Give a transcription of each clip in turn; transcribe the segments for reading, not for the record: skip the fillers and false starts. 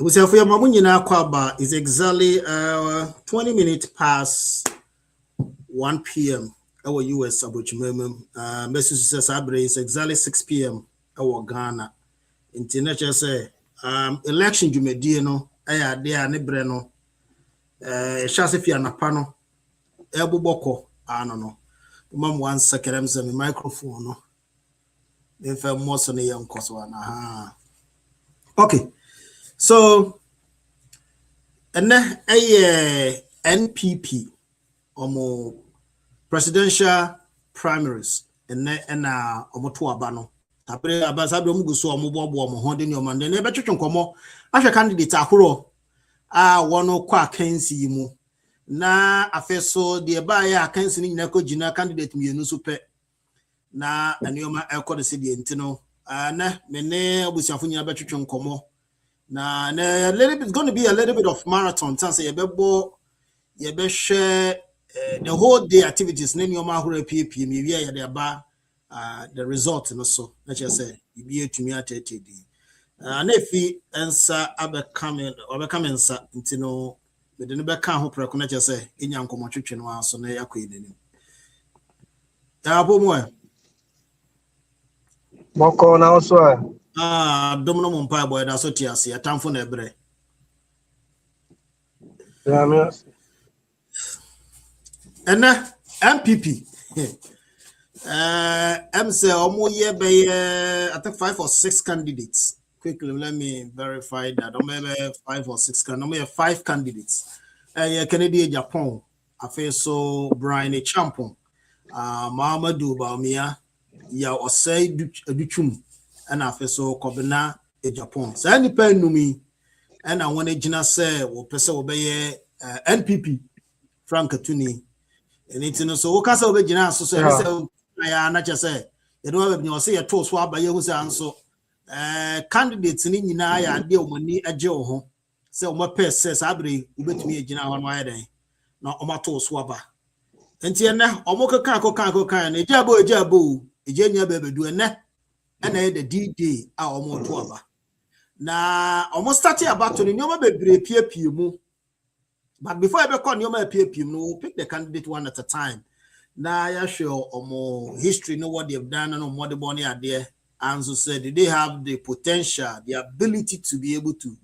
We say for your mamunyina kwaba is exactly 20 minutes past 1 p.m. our US abochimem. Message says Abre is exactly 6 p.m. our Ghana. International say election jumedie no aya de a ne bre no chance fi anapa no eboboko ano no. Mom 1 second am say microphone no. Then for more so ne yankoso na. Okay. So and then a NPP omo presidential primaries and omo to abano tapre abasabro muguso omo bobo omo ho de ne omo ne betwetwe nkomo ahwe candidate akoro wono kwa kansi mu na afeso de ba ya kansi ni nyina ko gina candidate mienu so pe na anioma ekode se de ntino na mene obusiafo nyina betwetwe nkomo na a little bit, it's going to be a little bit of marathon. Say you share the whole day activities. Then you might PPM. The result and so. Let's just say you be to me at TD. And if he answer coming sir, you know, but the never can hope recognize just say in young commotion was so near queen. Bawumiah. Moko na also. Domino Mumpai boy, that's what you see. A time for nebre. And MPP. I'm say almost year by I think 5 or 6 candidates. Quickly, let me verify that. Maybe 5 or 6 candidates. 5 candidates. Canadian Japan. I feel so Brian Champon. Mahamadou Bawumiah. Ya Osei Duchum. And afeso kobena e Japan. So any pen no me and I want to gina say wo pese obeye NPP Frank Atuni. And it's no so ka say obegina so say ya na che say you know we say ya to so abaye hu say anso candidates ni nyina ya de omani age wo ho say o ma pese say abre obetumi agina ho no aye den na o ma to so aba. Enti ene o mo kan na ejabo ejenya bebedu ene and the D-Day almost over. Now, almost starting about to the number PPM. But before I become number PPM, no pick the candidate one at a time. Now, I show more history, know what they've done, and what the money are there. And so said, they have the potential, the ability to be able to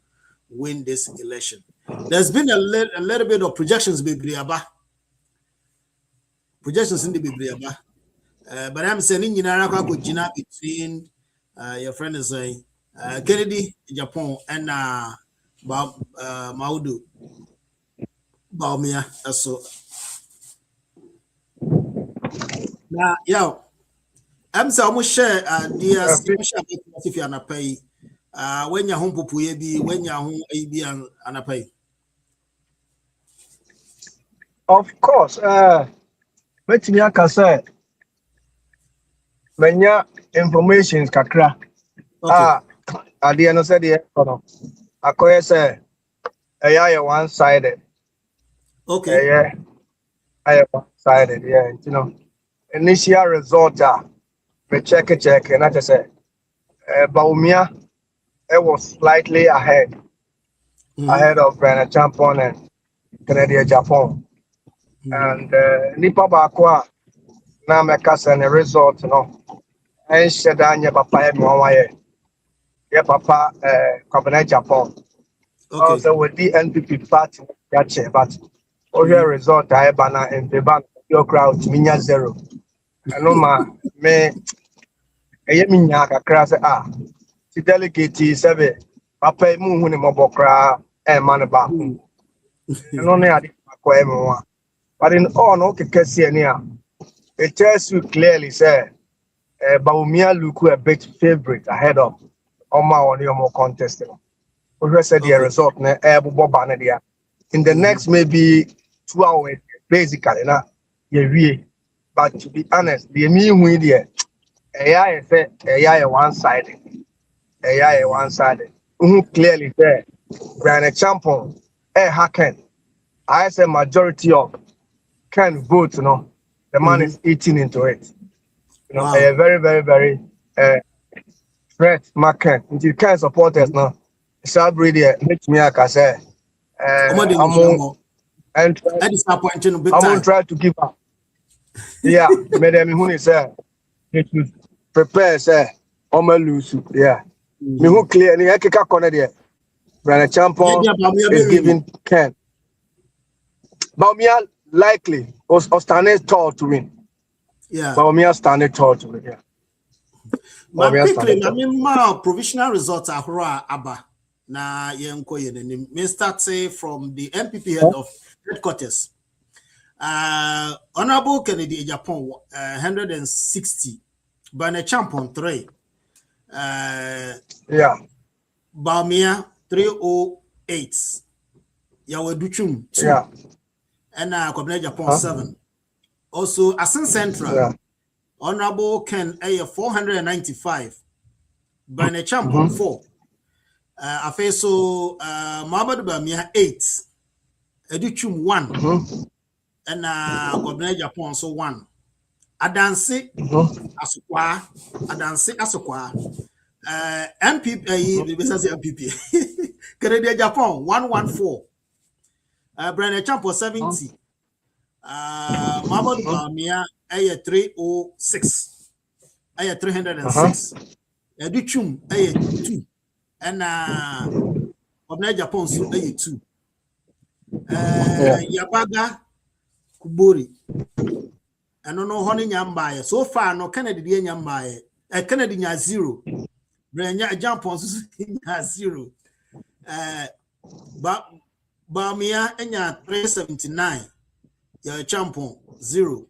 win this election. There's been a little bit of projections, projections in the Bibliaba. But I'm saying in Araka between your friend is saying Kennedy Japan and Maudu Bawumiah so now I'm saying almost share dear if you are pay when your home pupu be when your home AB and pay. Of course, let me say many information kakra. At the end of the day, I say, one-sided. Okay. I one-sided. Yeah, you know, initial result. We check, and I just say, Bawumiah, it was slightly ahead of Brian Champon and Canadian Japan, and Nipa Bakwa. Now make us a result, you know. And said anya papa ya papa cabinet Japan. Also with the NPP party but your result I banner in the bank your crowd minya 0. No ma me minya kakra say the delegate say papa mu hu ne mobokra e man ba hu. No na ade akwa eme wa. But in all no kekese ni it tells you clearly say Bawumiah look a bit favorite ahead of Oma on your more contest. We said the result in the next maybe 2 hours, basically, but to be honest, the mean with the AI one-sided. AI one-sided. Clearly there, Brian Champon, hacking. I say majority of can vote, you know, the man is eating into it. You know, a very, very, very threat market. You can't support us now. Sabri, makes me a say, I'm try to give up. Yeah, Madam Huni say, it should prepare, say, lose. Yeah, me who clear any Ekika corner there. Brother Champion is giving Ken. Bawumiah likely was standing tall to win. Yeah. Bawumiah standing tall to win. Yeah. But quickly, I mean, provisional results are Abba. Na yenko yenenim. Me start say from the NPP head of headquarters. Honorable Kennedy Japan 160. Bane Champion 3. Yeah. Bawumiah 308. Yawe Duchum 2. Yeah. And Kobne Japan 7. Also, Asin Central. Yeah. Honorable Ken 495. Bane Champion 4. Afeso Muhammad Bawumiah 8. Educhum 1. And Kobne Japan so 1. Adanse Asukwa. Adanse Asukwa. MPP MPP. Canada Japan 114. Brand Champo 70. Muhammad Bawumiah 306. 306. Educhum 2. And Kobne Japan so 2. Yabaga Kubori. I don't know honey nyambaye. So far, no Kennedy nyambaye. Kennedy nya 0. Brenya jump on 0. Bawumiah enya 379. Ya champion 0.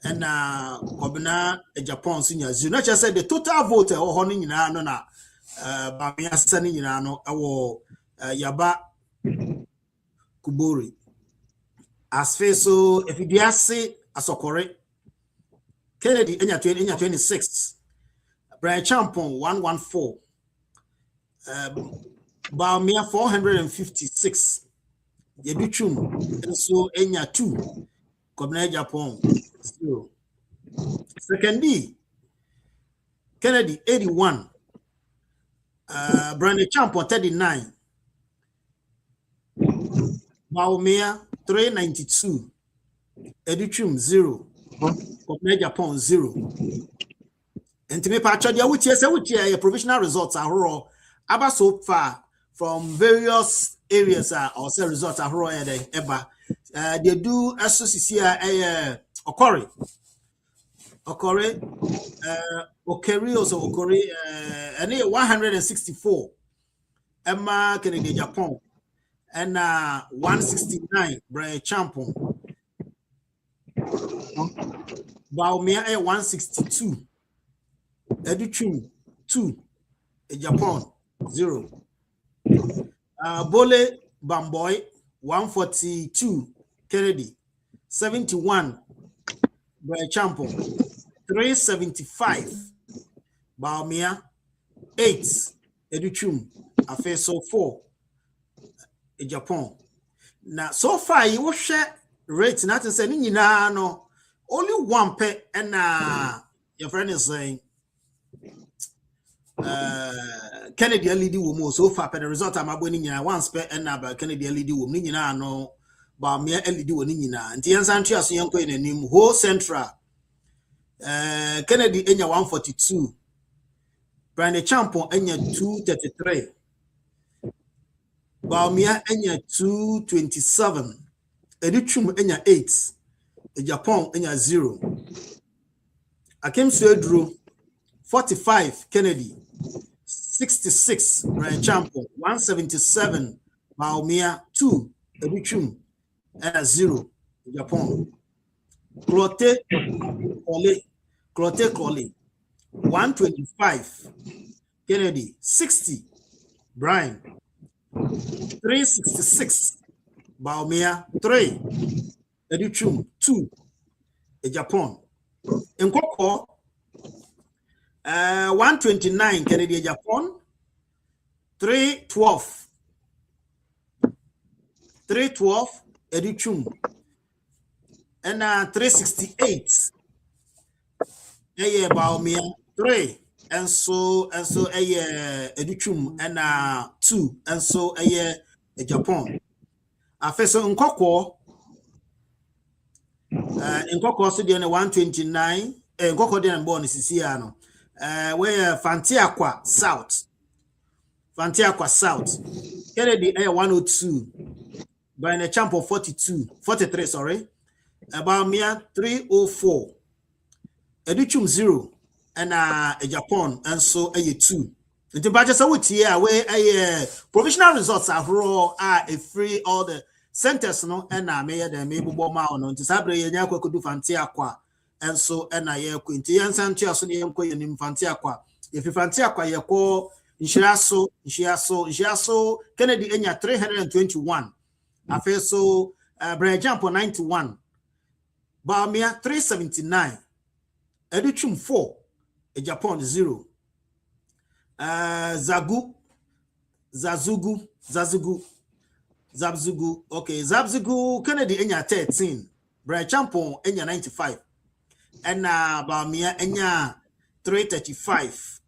And Kobna Japan senior 0. Not just said the total vote or honey nyina no na Bawumiah sani nyina no awo Yaba Kubori. As fe so if you say asokore Kennedy enya 26. Brian Champon 114. Bawumiah 456. Yeduchum so enya 2. Kobne Japan 0. Second D Kennedy 81. Brian Champon 39. Bawumiah 392. Educhum 0. Kobne Japan 0. And to me, Patrick, which is a provisional results are raw. Aba so far from various areas or say results are raw ever. They do associate Okori, Okeri also Okori, and 164. Emma Kennedy Japan and 169 Brian Champon. Bawumiah 162. Educhum 2. Japan 0. Bole Bamboy 142. Kennedy 71. Brian Champon 375. Bawumiah 8. Educhum Afeso 4. Japan. Now so far you share rate nothing saying no only one pet and your friend is saying Kennedy lead woman so far the result I'm winning one spare and about Kennedy lead woman no Bawumiah lead woman and the answer to us young in the name whole central Kennedy enya 142 Brian Champon enya 233 Bawumiah enya 227 Educhum enya 8 Japan enya 0 Akim Swedru 45 Kennedy 66 Brian Champon 177 Bawumiah 2 Educhum enya 0 Japan Clote Cole 125 Kennedy 60 Brian 366 Bawumiah 3 Educhum 2 Japan Nkoko 129 Kennedy Japan 312 Educhum and 368 Bawumiah 3 and so a Edichum and 2 and so a Japan. I first on Coco in Coco City 129 and Coco and born is Siciano. Where Fantiaqua South. Fantiaqua South. Kennedy Air 102. By a champ of 43, sorry. Bawumiah 304. Edichum 0. And a Japan and so a 2. The budget out here where a provisional results are raw are a free all the centers no and mayor the maybe bomb on to sabre yako could do Fantiaqua and so and I quinty and Santiago in Fantiaqua. If you Fantiaqua you call Inshiaso Kennedy Enya 321. I feel so Brian Jump 91. Bawumiah 379. Edichum 4. A Japan 0. Zabzugu. Okay, Zabzugu Kennedy Enya 13. Brian Champon Enya 95. And Bawumiah Enya 335.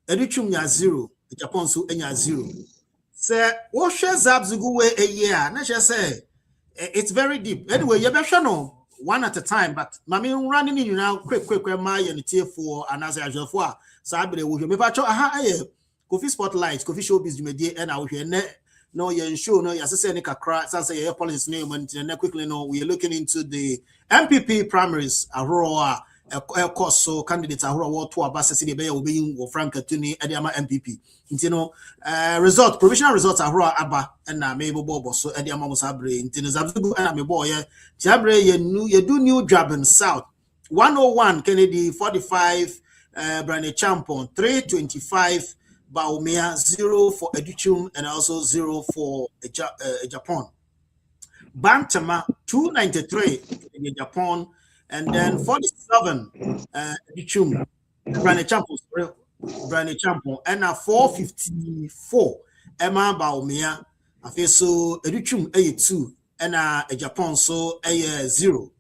Edichum nya 0. Japan so Enya 0. Say, what shares Zabzugu way a year? Not just say it's very deep. Anyway, you better know one at a time, but Mammy running in you now, quick, my unity for an as usual for Sabre will you maybe coffee spotlight, coffee showbiz media, and I will hear no, you're sure, no, as I say, Nick Accra, say your policy name, and quickly know we are looking into the NPP primaries, Aurora. A course so candidates are what to Abasa City Bay will be Frank Tuni Ediama MPP. You know, provisional results are raw Abba and Mabel Bobo, so Ediama Sabre, Intino Zabzugu and my boy, Jabre, you do new job in South 101 Kennedy 45, Brane Champon 325, Bawumiah 0 for Edichum and also 0 for Japan. Bantama 293 in Japan. And then 47, Edichum, Brane Champon, and 454, Emma Bawumiah. I feel so Edichum A2, and a Japan so A0.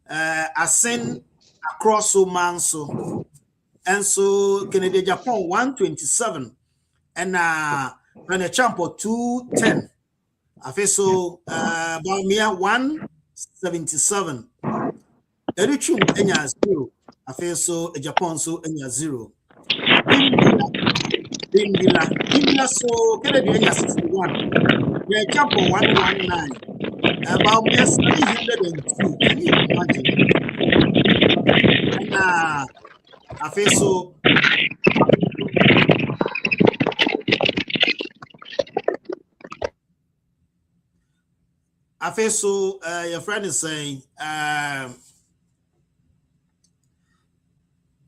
I send across so man so, and so Canada Japan 127, and Brane Champon 210. I feel so Bawumiah 177. Edichum Enya 0. I feel so Japan so Enya 0. Bimbila so Kennedy Enya 61. The Champo 119. Bawumiah 302. Can you imagine? And I feel so your friend is saying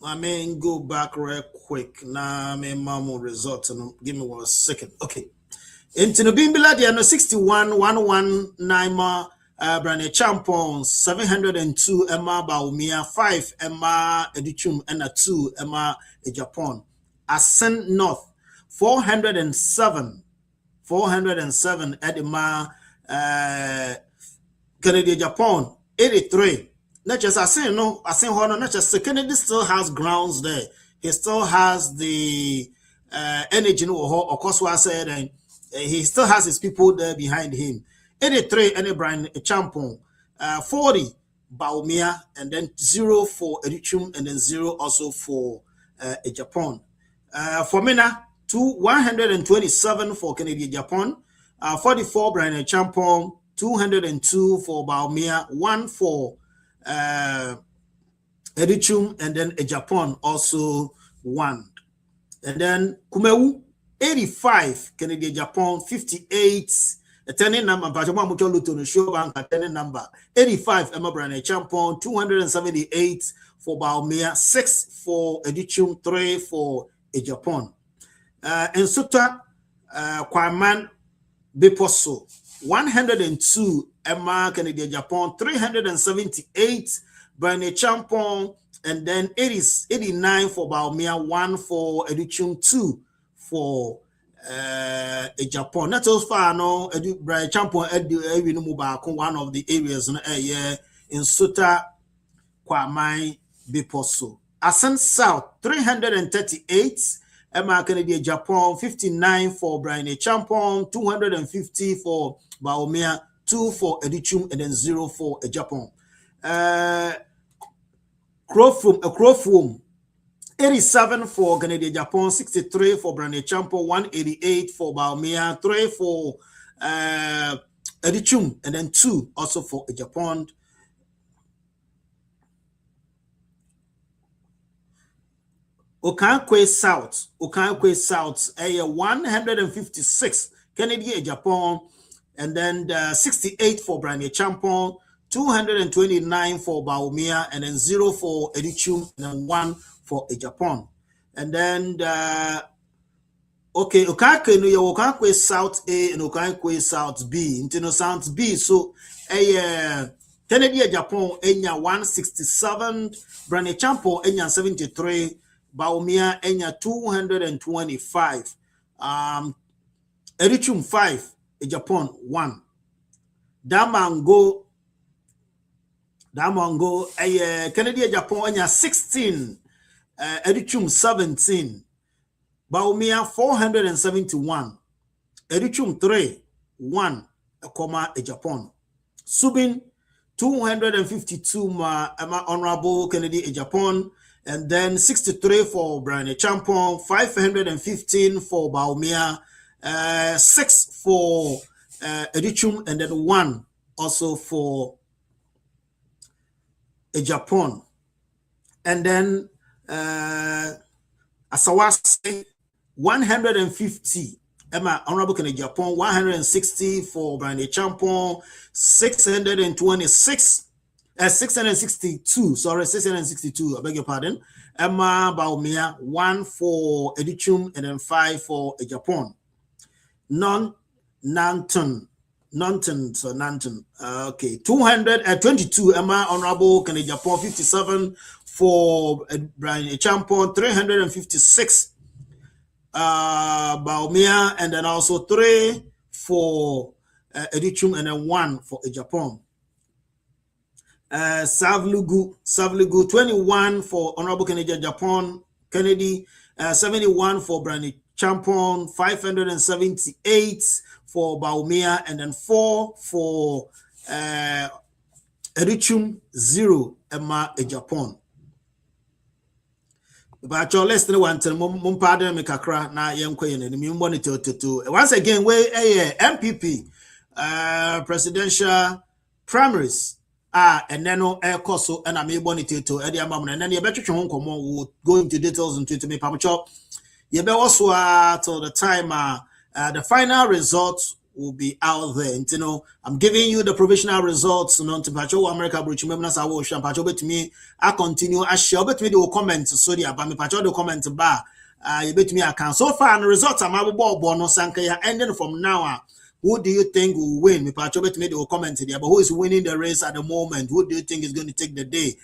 I may go back real quick. Now, my mom result. Give me 1 second. Okay. Into the Bimbila, there are 61, 119 Brane Champon, 702 Emma Bawumiah, 5 Emma Edichum, and 2 Emma Japan. Ascent North, 407 Edema Kennedy Japan, 83. Not just I say Honor, not just Kennedy still has grounds there. He still has the energy, of course, what I said, and he still has his people there behind him. 83, and Brian Champon, 40, Bawumiah, and then 0 for Edichum, and then 0 also for Japan. For Mina, 127 for Kennedy Japan, 44 Brian Champon, 202 for Bawumiah, 1 for Edichum, and then Japan also 1. And then Kumewu 85, Kennedy Japan 58, a turning number, Pajama Mucho Luton show bank a turning number 85, Emma Brane Champon 278 for Bawumiah, 6 for Edichum, 3 for Japan. And Suta Kwaman Beposo 102 Emma Kennedy Japan, 378 Brane Champon, and then 89 for Bawumiah, 1 for Edichum, 2 for Japan. Not so far, no. Brane Champon, one of the areas in Suta Kwamai Beposo. Asan South 338. Emma Kennedy Japan 59 for Brian Champon, 250 for Bawumiah, 2 for Edichum, and then 0 for Japan. Crowfum 87 for Kennedy Japan, 63 for Brian Champon, 188 for Bawumiah, 3 for Edichum, and then 2 also for Japan. Okankwe South, 156 Kennedy Japan, and then 68 for Brian Champon, 229 for Bawumiah, and then 0 for Edichum, and then 1 for Japan. And then Okankwe South A and Okankwe South B. Into South B, so Kennedy Japan enya 167, Brian Champon enya 73. Bawumiah enya 225. Edichum 5, Japan 1. Damango Kennedy Japan enya 16. Edichum 17. Bawumiah 471. Edichum 3, 1, Japan. Subin 252 Honorable Kennedy Japan. And then 63 for Brian Champon, 515 for Bawumiah, 6 for Edichum, and then 1 also for Japan. And then Asawase 150. Emma Honorable Kennedy Japan, 160 for Brian Champon, 626. 662, I beg your pardon. Emma Bawumiah, 1 for Edichum, and then 5 for Japan. Nanton. Okay, 222. Emma Honorable Kennedy Japan, 57 for Brian Champon, 356 Bawumiah, and then also 3 for Edichum, and then 1 for Japan. Savlugu 21 for Honorable Kennedy Japan, 71 for Brian Champon, 578 for Bawumiah, and then 4 for Edichum, 0 Emma Japan. But your list one tell pardon me kakra na yenkwe yen monitor to once again we NPP presidential primaries. And then no air coso and I'm able to Eddie Amam, and then you better will go into details and to me, Pamacho. You better also till the time the final results will be out there. And, I'm giving you the provisional results to Pacho America, which members I will Pacho bet me. I continue. I shall bet me the comment. So the Abami Pacho the comment bar. You bet me I can. So far, and the results I'm able Bono Sankaya ending from now. Who do you think will win? But who is winning the race at the moment? Who do you think is going to take the day?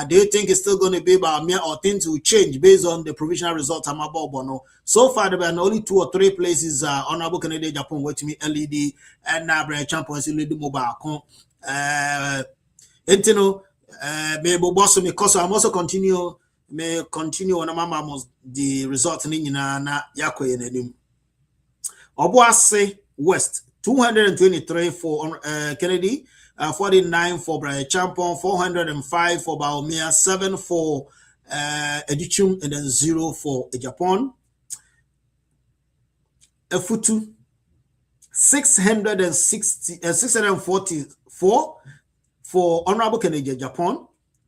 Do you think it's still going to be Bawumiah, or things will change based on the provisional results? I'm about Bono. So far, there are only 2 or 3 places. Honorable Kennedy Japan with me LED and Brian Champon is LED mobile. Maybe boss me because I'm also continue on the results in na yakwe in Obuase West 223 for Kennedy, 49 for Brian Champon, 405 for Bawumiah, 7 for Edichum, and then 0 for Japan. Efutu 644 for Honorable Kennedy Japan,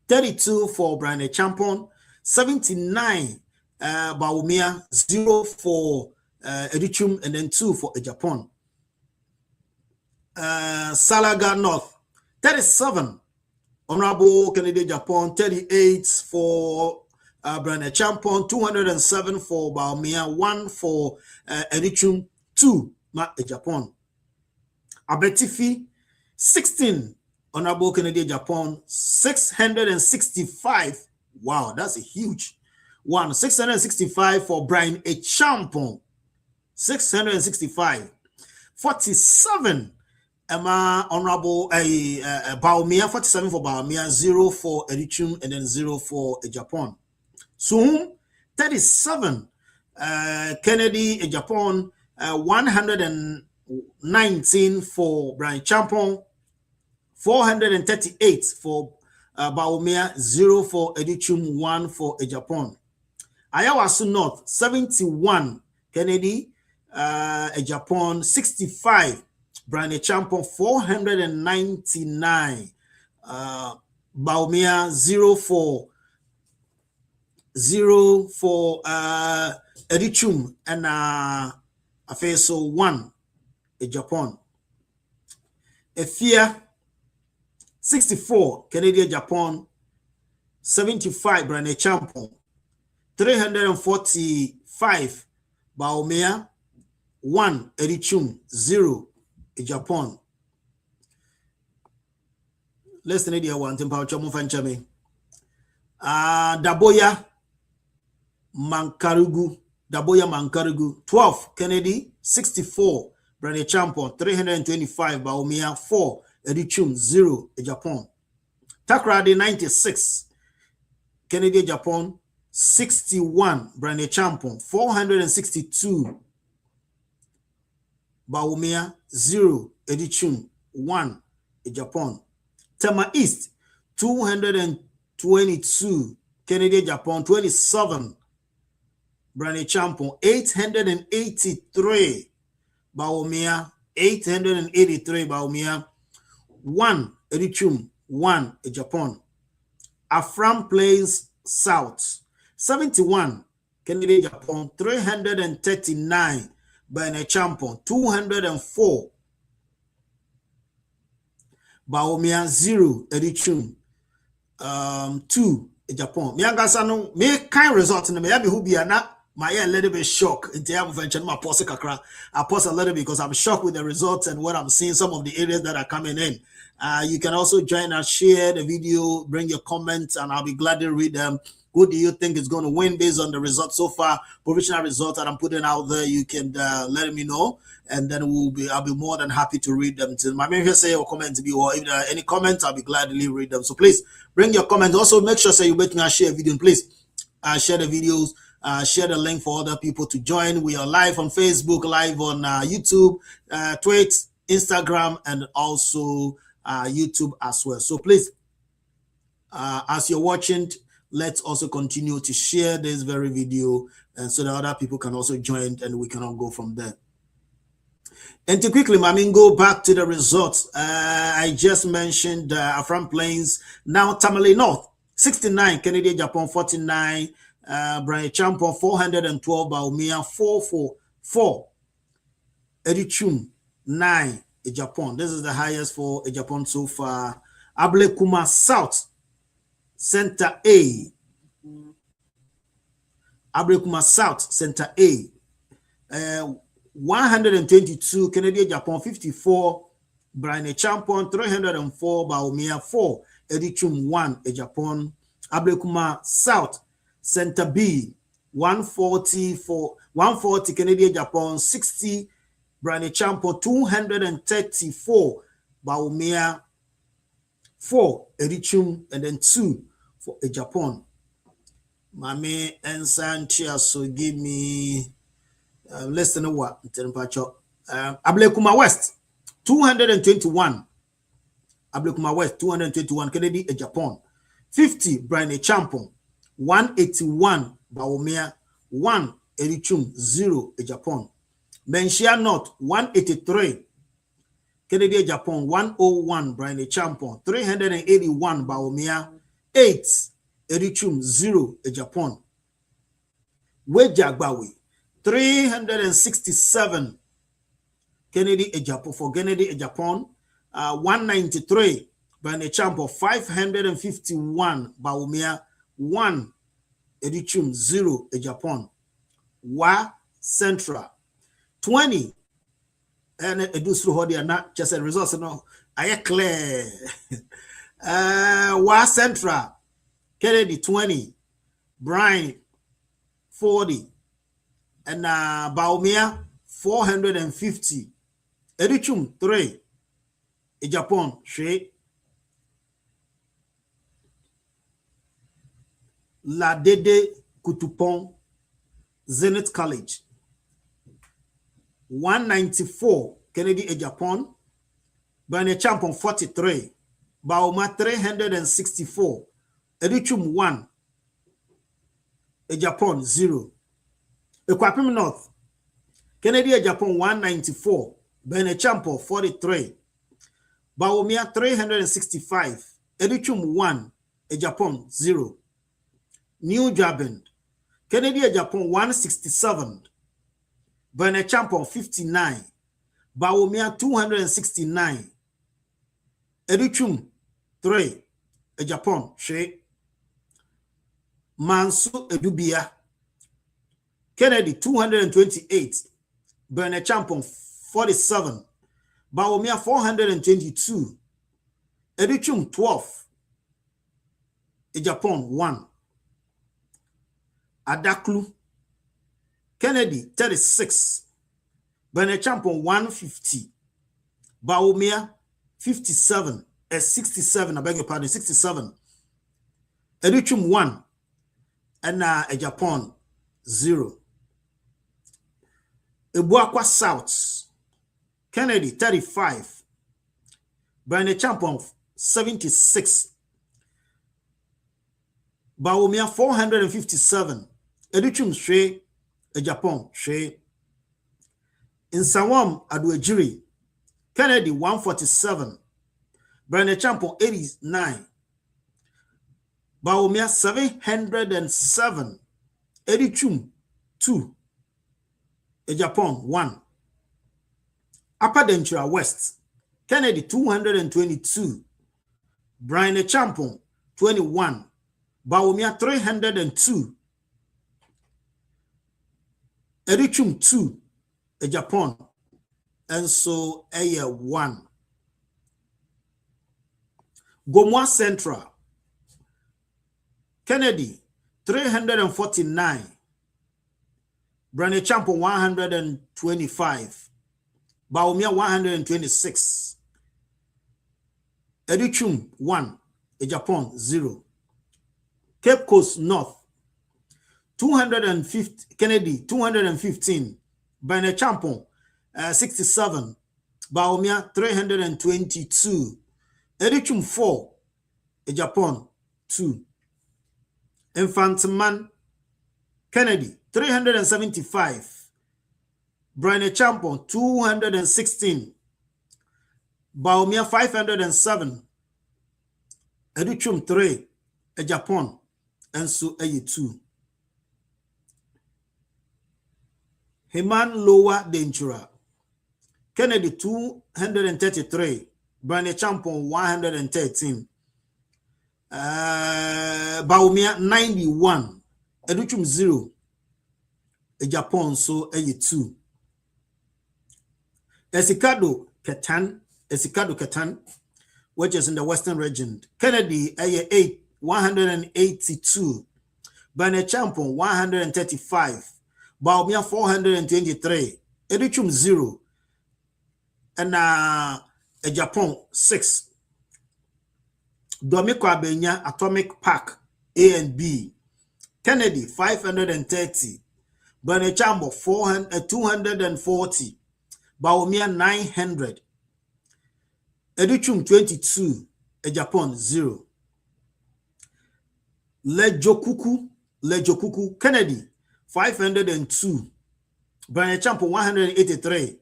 32 for Brian Champon, 79 Bawumiah, 0 for Edichum, and then 2 for Japan. Salaga North 37 Honorable Kennedy Japan, 38 for Brian Champon, 207 for Bawumiah, 1 for Edichum, 2 Japan. Abetifi 16 Honorable Kennedy Japan, 665. Wow, that's a huge one. 665 for Brian Champon, 665. 47 Honorable Bawumiah, 47 for Bawumiah, 0 for Edichum, and then 0 for Japan. Soon 37. Kennedy Japan 119 for Brian Champon, 438 for Bawumiah, 0 for Edichum, 1 for Japan. Ayawasu North 71 Kennedy Japan, 65 Brian Champon, 499 Bawumiah, 0 for Edichum, and Afeso 1 Japan. Efia 64 Canadian Japan, 75 Brian Champon, 345 Bawumiah, 1 Edichum, 0 Japan. Let's need your one temper chomo fanchame. Daboya Mankarugu, 12 Kennedy, 64 Brian Champon, 325 Bawumiah, 4 Edichum, 0 Japan. Takrady 96 Kennedy Japan, 61 Brian Champon, 462 Bawumiah, 0 Edichum, 1 Japan. Tema East 222 Kennedy Japan, 27 Brian Champon, 883 Bawumiah, 883 Bawumiah, 1 Edichum, 1 Japan. Afram Plains South 71 Kennedy Japan, 339 Brian Champon, 204 Bawumiah, 0 Edichum, 2 Japan. Miangasano me kind result in the Miami who be na my a little bit shocked in the venture my post kakra. I post a little bit because I'm shocked with the results and what I'm seeing, some of the areas that are coming in. You can also join us, share the video, bring your comments, and I'll be glad to read them. Who do you think is going to win based on the results so far? Provisional results that I'm putting out there, you can let me know, and then I'll be more than happy to read them. So my main say or comment to be, or if there are any comments, I'll be gladly read them. So please bring your comments. Also make sure you make me share video. Please share the videos. Share the link for other people to join. We are live on Facebook, live on YouTube, Twitter, Instagram, and also YouTube as well. So please, as you're watching, let's also continue to share this very video, and so that other people can also join, and we can all go from there. And to quickly, go back to the results. I just mentioned Afram Plains, now Tamale North, 69, Kennedy Japan, 49, Brian Champon, 412, Bawumiah, 444, Edichum, 9, Japan. This is the highest for Japan so far. Ablekuma South, Center A. Ablekuma South, Center A. 122, Canadian Japan, 54, Brian Champon, 304, Bawumiah, 4, Edichum, 1, Japan. Ablekuma South, Center B, 140, Canadian Japan, 60, Brian Champon, 234, Bawumiah, 4, Edichum, and then 2 for Japan. Mame and Santia, so give me less than a what? Ablekuma West, 221. Ablekuma West, 221, Kennedy, Japan. 50, Brian Champon, 181, Bawumiah, 1, Edichum, 0, Japan. Menchia North, 183, Kennedy, Japan, 101, Brian Champon, 381, Bawumiah, 8, Edichum, 0, Japan. Wejagbawi, 367, Kennedy, Japan, for Kennedy, Japan, 193, Brian Champon, 551, Bawumiah, 1, Edichum, 0, Japan. Wa Central, 20, and it do through how they are not just a results, no, I clear. Wa Central, Kennedy, 20, Brian, 40, and Bawumiah, 450, Edichum, 3, Japan, 3, La Dede Kutupon, Zenith College. 194, Kennedy a Japan. Bane Champon 43. Bawumiah 364. Edichum 1. A Japan 0. Equapim North. Kennedy a Japan 194. Bane Champo 43. Bawumiah 365. Edichum 1. A Japan 0. New Jabin. Kennedy a Japan 167. Bane Champo 59. Bawumiah 269. Edichum 3. A Japan She. Mansu Edubia. Kennedy 228. Bane Champon 47. Bawumiah 422. Edichum 12. A Japan 1. Adaklu. Kennedy 36. Bane Champon 150. Bawumiah 57. 67. I beg your pardon, 67. Edichum 1. And a Japan 0. Ebuakwa South. Kennedy 35. Bane Champon 76. Bawumiah 457. Edichum Shwe. A Japan Shwe. In Sawam Aduejiri. Kennedy 147. Bane Champon 89. Bawumiah 707. Edichum 2. A Japan 1. Upper Dentura West. Kennedy 222. Bane Champon 21. Bawumiah 302. Edichum 2. A Japan. And so a 1. Gomwa Central. Kennedy 349. Bane Champon 125. Bawumiah 126. Edichum 1. A Japan 0. Cape Coast North. 250. Kennedy 215. Bane Champon 67. Bawumiah 322. Edichum 4. A Japan 2. Infantman. Kennedy 375. Bane Champon 216. Bawumiah 507. Edichum 3. A Japan. And so a 2. Heman Lower Dentura. Kennedy 233. Bane Champon 113. Bawumiah 91. Edichum 0. A Japan so a 2. Esikado Ketan, which is in the Western region. Kennedy a 8. 182. Bane Champon 135. Bawumiah 423. Edichum 0. And a Japan 6. Domiko Abenya Atomic Park A and B. Kennedy 530. Bane Champon 240. Bawumiah 900. Edichum 22. A Japan 0. Lejokuku, Kennedy 502. Bane Champon 183.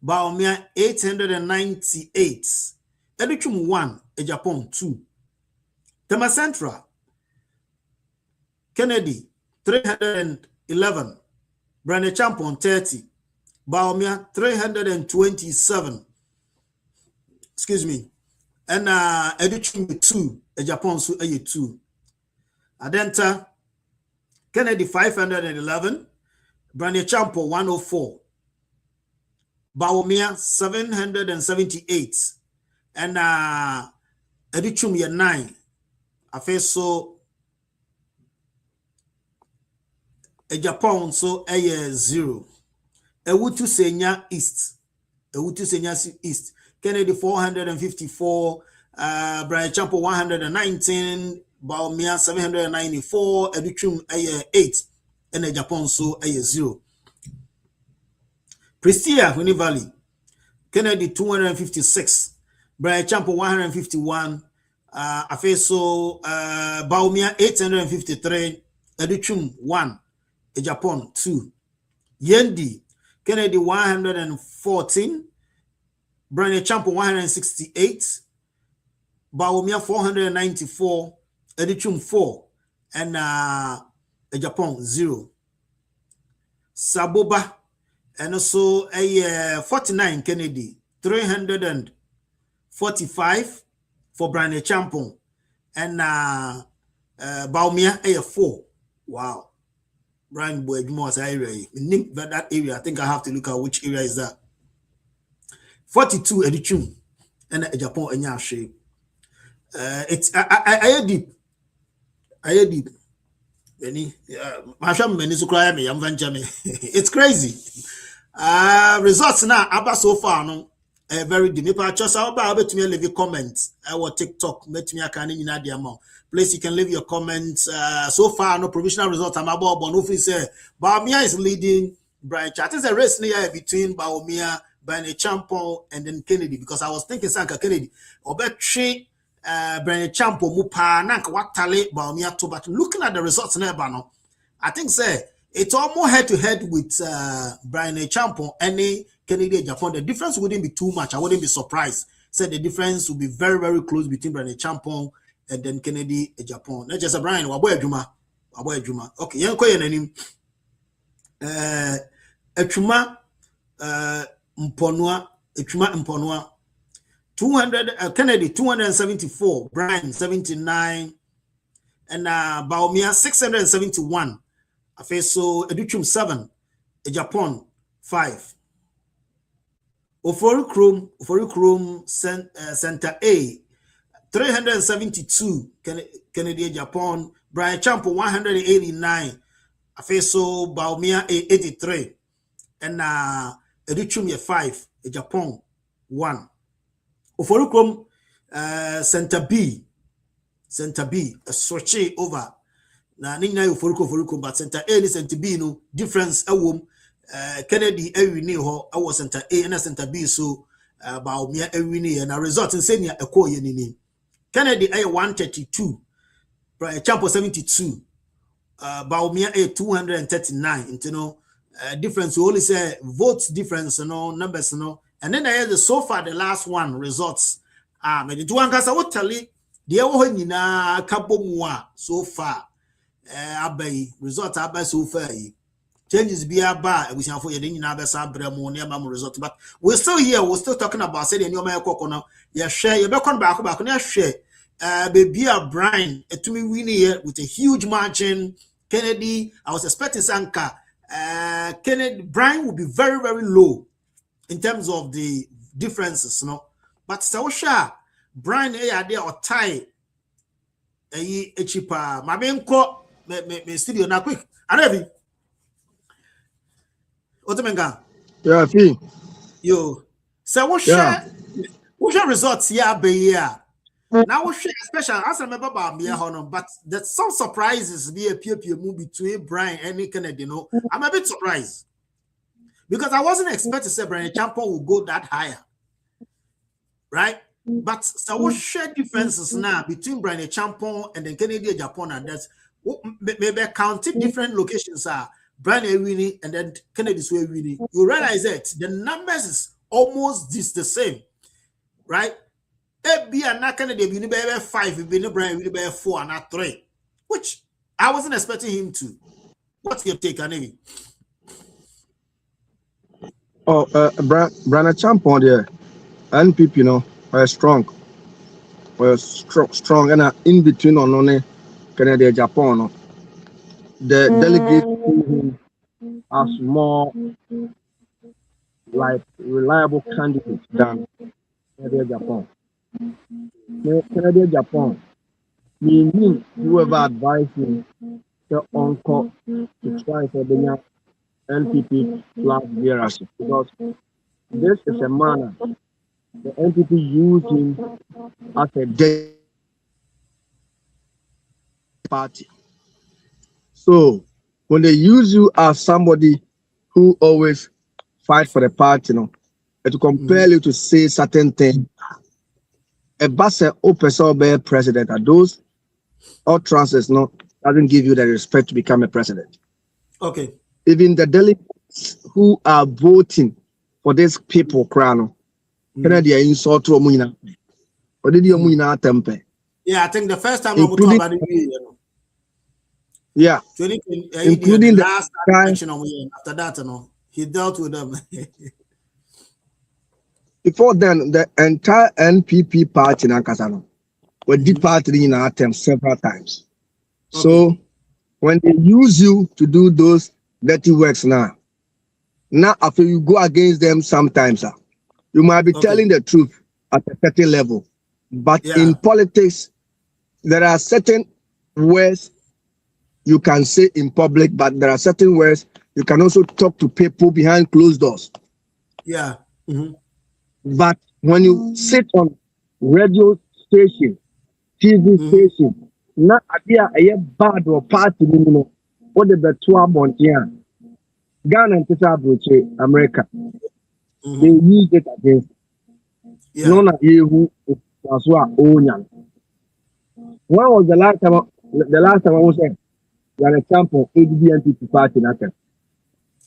Bawumiah 898. Edichum 1. A Japan 2. Tema Central. Kennedy 311. Bane Champon 30. Bawumiah 327. Excuse me. And Edichum 2. A Japan so a 2. Adenta. Kennedy 511. Bane Champon 104. Bawumiah 778. And Edichum 9. I so a Japan so a 0. Ewutu Senya East. East. Kennedy 454. Bane Champon 119. Bawumiah 794, Edichum 8, and Japan so 0. Prestia, Winnie Valley, Kennedy 256, Brian Champo 151, Afeso Bawumiah 853, Edichum 1, Japan 2. Yendi, Kennedy 114, Brian Champo 168, Bawumiah 494, Edichum 4, and Japan 0. Saboba, and also a 49 Kennedy, 345 for Brian Champon, and Bawumiah a 4. Wow. Brian Boydmore's area. That area, I think I have to look at which area is that. 42 Edichum, and Japan and Yashi. It's I deep. It's crazy. Results now about so far no very deep. If I just about to me leave your comments. Our TikTok let me can in the amount. Please you can leave your comments. So far no provisional results. I'm about Bonufi say Bawumiah is leading Brian Chat. It's a race near between Bawumiah, Brian Champon, and then Kennedy because I was thinking Sanka Kennedy or betray Brian Champo Mupa Nank Watale Bawumiah to, but looking at the results never no, I think say it's almost head to head with Brian Champo and Kennedy Japan. The difference wouldn't be too much. I wouldn't be surprised. Said the difference would be very, very close between Brian Champo and then Kennedy Japan. Not just a Brian Waboy Juma. Okay, yanko yenanim. Echuma Mponua 200 Kennedy 274, Brian 79, and Bawumiah 671. Afeso Edichum 7, Japan 5. Oforikrom Center A 372, Kennedy Japan, Brian Champo 189, Afeso Bawumiah 83, and Edichum 5, Japan 1. Oforikrom Center B, a switch over. Na ninya Oforikrom but Center A and Center B no difference Kennedy ewini ho awo Center A and Center B so Bawumiah ewini and a result in senior eko yenini. Kennedy 132, Brian Champo 72, Bawumiah 239. You know, difference we only say votes difference, you know, numbers, you know. And then I so far the last one results. Me do ankasa what tell you the wo nyina kabomwa so far. Abai result abai so far. Changes be about we for you nyina be sa bremo ne ma result, but we're still here. We're still talking about say the new my kokono. You share you be kon back na share. Baby Brian etumi win here with a huge margin. Kennedy, I was expecting Sanka. Kennedy Brian will be very, very low in terms of the differences, you know. But Sawasha, Brian there or tie a cheaper. My main co me studio now quick. Anavi. Otemenga. Yeah, fee. Yo. Sawasha, what's your results here be here? Now we share special answer me about me honor, but there's some surprises be a pure move between Brian and Kennedy, you know. I'm a bit surprised. Because I wasn't expecting to say Brian Champo will go that higher. Right? But so what share differences now between Brian Champo and then Kennedy Japan, and that's maybe counting different locations are Brian Ewini and then Kennedy's Ewini. You realize that the numbers is almost the same. Right? Be a not Kennedy be 5, be no Brian be 4 and not 3. Which I wasn't expecting him to. What's your take, Anevi? Oh, Brian Champo there, NPP, you know, strong, strong, and in between on only Canada, Japan. No? The delegate as more like reliable candidates than Canada, Japan. Canada, Japan, meaning whoever advised him the uncle to try for the NPP plus leadership, because this is a manner the NPP used him as a party. So when they use you as somebody who always fight for the party, to compel you to say certain things, a basse or person president, and those utterances doesn't give you the respect to become a president. Okay. Even the delegates who are voting for these people, Kennedy insult to Omuna. Or did you temper? Yeah, I think the first time including, yeah, including the last election after that, he dealt with them. Before then, the entire NPP party in Ankasano were departed in our term several times. Okay. So when they use you to do those dirty works now after you go against them sometimes, you might be telling the truth at a certain level. But in politics, there are certain words you can say in public, but there are certain words you can also talk to people behind closed doors. Yeah. But when you sit on radio station, TV station, not a bad or party, what the 12 here, Ghana and America, they use it against. No, not you who was own. When was the last time? The last time I was saying, an example, NPP party in Africa.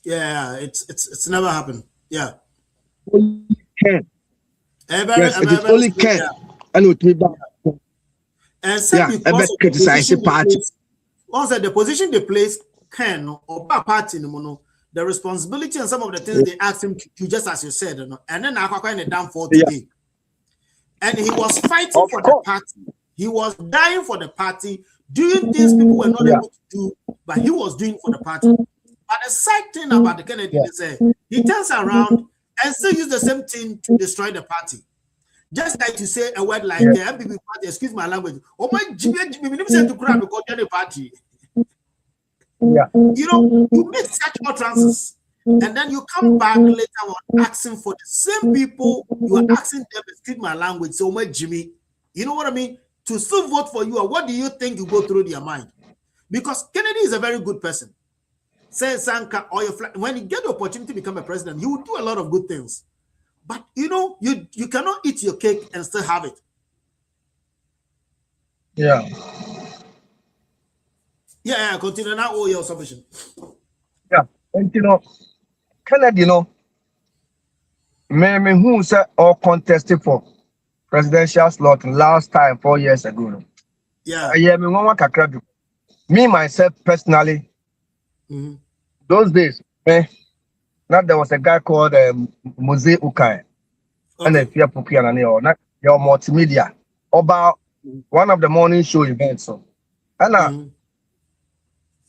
Yeah, it's never happened. Yeah. Can. Yes, it is only can. And with me back. And because criticize the party. Also, the position they place can or party the responsibility and some of the things they asked him to, just as you said, and then I in a downfall today. And he was fighting for the party. He was dying for the party, doing things people were not able to do, but he was doing for the party. But the sad thing about the Kennedy is he turns around and still use the same thing to destroy the party. Just like you say a word like NPP party, excuse my language. Oh my Jimmy said to grab because they're the party. Yeah. You make such utterances, and then you come back later on asking for the same people you are asking them, excuse my language, so much Jimmy. You know what I mean? To still vote for you, or what do you think you go through their mind? Because Kennedy is a very good person. Say Sanka or when you get the opportunity to become a president, you will do a lot of good things. But you cannot eat your cake and still have it. Yeah. Yeah, continue now. All your submission. Yeah, and Kennedy, me who said all contested for presidential slot last time 4 years ago. Yeah. Me myself personally, those days, now there was a guy called Mose Ukai, and a fear Pukiana, not your multimedia about one of the morning show events. So, and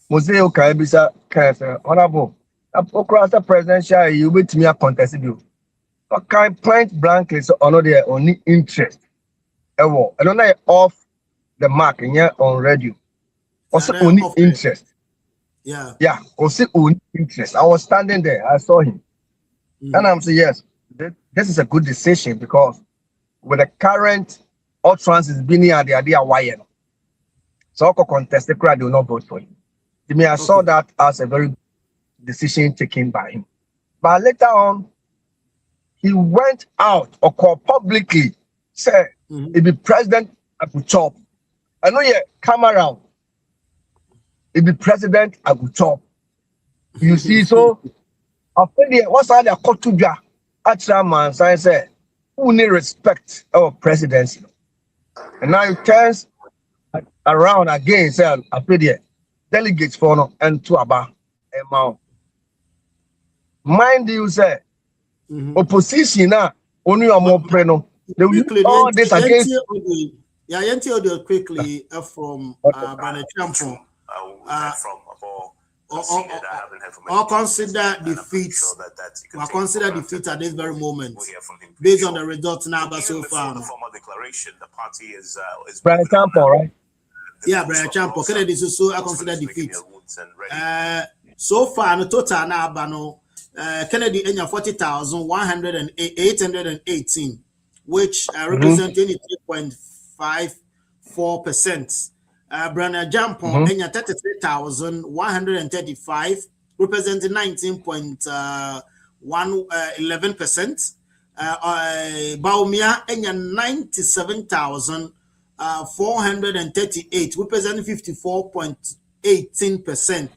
Mose Ukai bisa honorable across the presidential, you wait me a contest you. Okay, point blankly, so another only interest. And then off the mark in here on radio. Also only interest. Yeah. Yeah, also only interest. I was standing there, I saw him. And I'm saying, yes, this is a good decision because with the current utterances being here, the idea why so I contest the crowd will not vote for him. To me, I saw that as a very good decision taken by him. But later on, he went out or called publicly, said, if the president I could chop. I know you come around. If the president I could chop. You see, so after the what's all the Kotuja actual man said, who need respect our presidency. And now he turns around again, said, after the delegates for no and to Aba and mind you, say opposition now only a more preno. They will use all this against. Yeah, I quickly from Brother Champo. Or consider defeats. Or consider defeat at this very moment, based on the results now, but so far. The formal declaration, the party is Brother Champo, right? Yeah, Brother Champo. Kennedy so I consider defeat. So far, the total now, Bano. Kennedy in 40,818, which represent 23.54%. Brana Jampon, Enya 33,135, representing 19.11%. Bawumiah, Enya 97,438, representing 54.18%.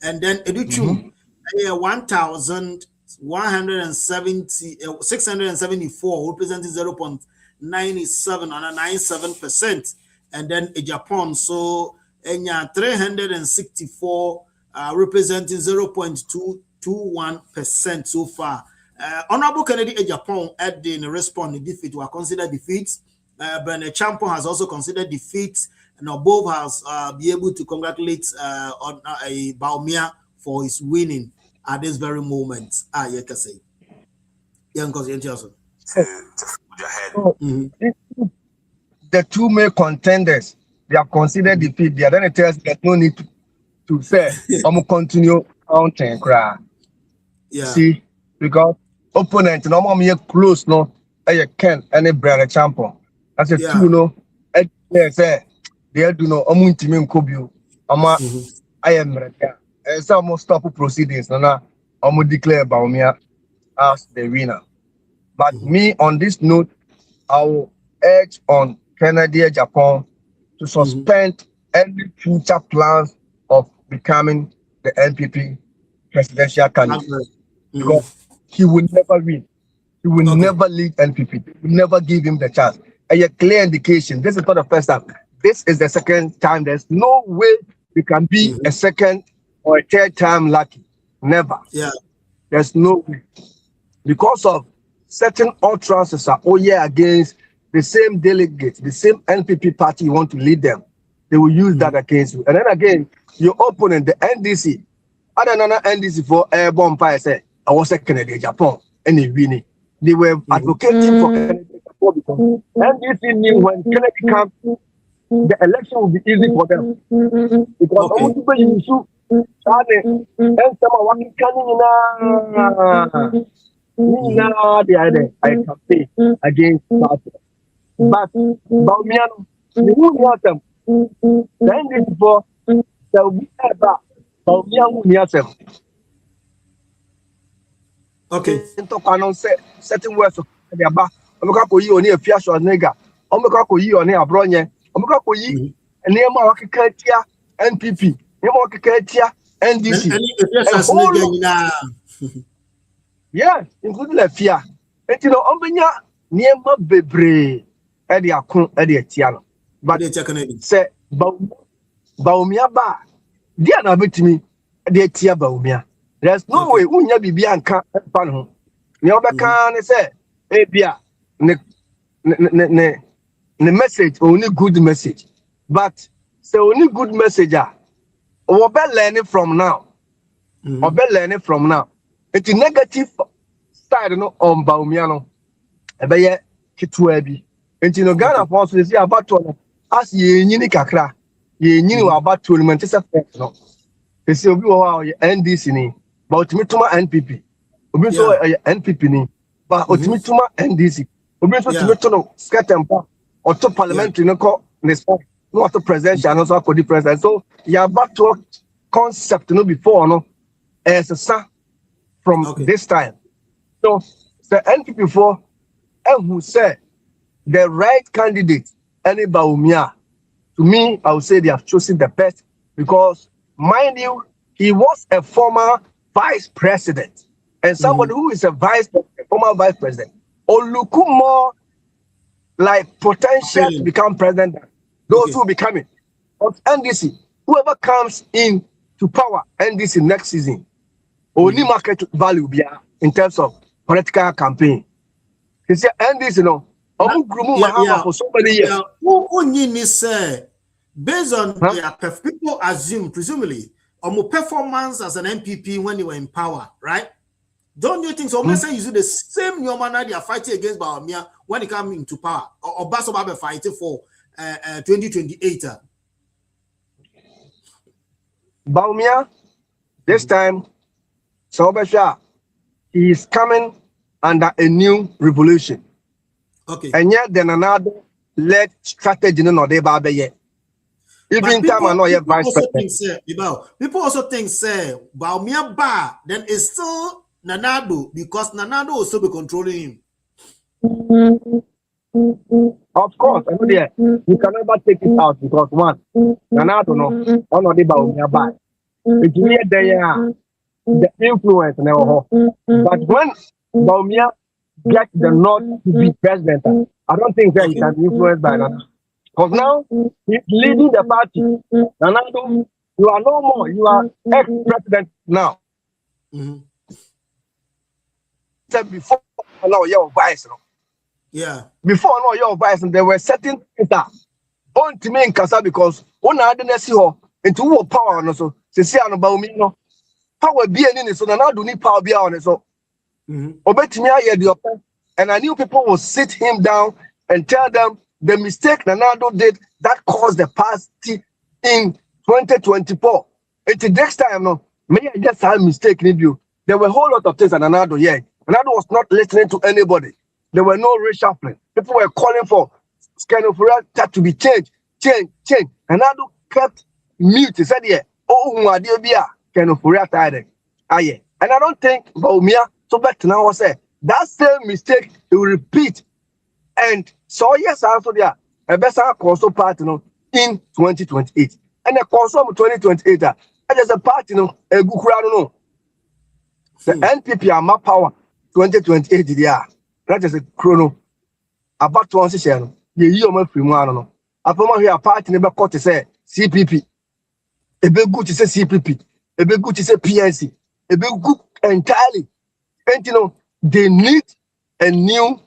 And then Educhum, 674, representing 0.97%. And then Japan, so 364, representing 0.221% so far. Honorable Kennedy Japan added in response to defeat were considered defeats. Bernard Champo has also considered defeats, and both has be able to congratulate Bawumiah for his winning at this very moment. You can say. Yeah, because you're to forge ahead. The two main contenders, they are considered defeat. The other tells that no need to say, I'm continue counting. Yeah. See, because opponent, no more close, no, I can any brand champion. That's a two, no, I say, they do no, Kobu, I am some more stop proceedings, no, declare Bawumiah as the winner. But me, on this note, I will urge on Kennedy Japan to suspend any future plans of becoming the NPP presidential candidate. Because he will never win. He will never lead NPP. He will never give him the chance. A clear indication. This is not the first time. This is the second time. There's no way we can be a second or a third time lucky. Never. Yeah. There's no way. Because of certain utterances are against the same delegates, the same NPP party you want to lead them. They will use that against you. And then again, your opponent, the NDC, other than NDC for airborne fire, say, I was a Canadian Japan, and they winning. They were advocating for Canadian Japan because NDC knew when Kennedy comes, the election will be easy for them. Because I campaign against party. But Bawumiah, who knew them? Then this for there will be ever Bawumiah who knew them. Okay. Into announce certain words of the aba. Omeka ko yi oni afia so nega. Omeka ko yi oni abronye. Omeka ko yi enema wakeka tia NPP. Enema wakeka tia NDC. Yes, including the fear. And you know, Ombenya niema bebre edi akun edi etiano. But say Bawumiah ba dia na betimi edi etia Bawumiah. There's no way unya bibi anka pan ho. Ne obeka ne say ebia ne message only good message. But say only good message we be learning from now. We be learning from now. It's a negative side no on Bawumiah no. Ebeye kitwa bi. Enti no Ghana for so say about to as ye nyini kakra. Ye nyini wa about to no say no. They say obi wo NDC ni, but ultimatuma NPP. Obi so NPP ni, but ultimatuma NDC. Obi so ultimatuma scatempa or to parliamentary no ko no to presidential no so the president. So you about to concept no before no as a from this time. So the NPP for who said the right candidate, any Bawumiah, to me, I would say they have chosen the best because, mind you, he was a former vice president. And somebody who is a former vice president, or look more like potential to become president than those who become it. But NDC, whoever comes in to power NDC next season, only market value in terms of political campaign. He said, NDC, for so many years. Based on their people assume, presumably, performance as an NPP when they were in power, right? Don't you think so? Let's say you do the same new manner they are fighting against Bawumiah when they come into power, or Basoba fighting for 2028. Bawumiah, this time, Sobesha, he is coming under a new revolution. Okay. And yet, then another led strategy no de babe yet. Even time I know you're vice president. People also think, say, Bawumiah Ba, then it's still Nanado, because Nanado will still be controlling him. Of course, you can never take it out because one, Nanado no, on the Bawumiah Ba. It's near the influence never. But when Bawumiah gets the nod to be president, I don't think that he can be influenced by Nanado. Because now he's leading the party. Nanado, you are no more. You are ex-president now. Before now, you're vice. Yeah. Before now, you're vice, and there were certain things that on to me in Casa because one I didn't see her into power and so see on about me no power be any so now do need power be on so. Obet me and I knew people will sit him down and tell them the mistake Nanado did that caused the party in 2024. Until next time, no, may I just have a mistake in you. There were a whole lot of things that Nanado, Nanado was not listening to anybody. There were no reshuffling. People were calling for that to be changed. Nanado kept mute. He said, oh, dear, tired. And I don't think Bawumiah so back to now say that same mistake he will repeat. And so yes, also there a better console party in 2028. And a console 2028 and there's a party a good crowd no. The NPP are my power 2028 there. That is a chrono about 20 share. The year of free one no. After here party never caught to say CPP. A big good to say CPP, a big good to say PNC, a big good entirely. And they need a new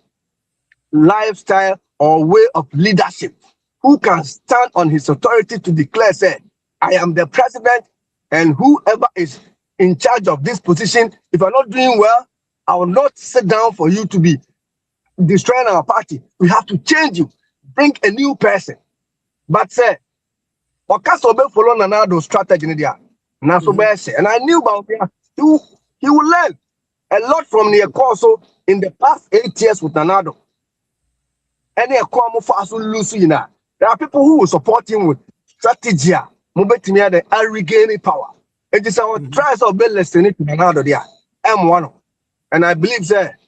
lifestyle or way of leadership who can stand on his authority to declare, say, I am the president, and whoever is in charge of this position, if I'm not doing well, I will not sit down for you to be destroying our party. We have to change you, bring a new person. But say, Okasobe follow Nanado's strategy in there. And I knew about he will learn a lot from the Ekoso in the past 8 years with Nanado. And there are people who will support him with strategy. They are regaining power. It is our tries of being listening to Nanado there. M1. And I believe that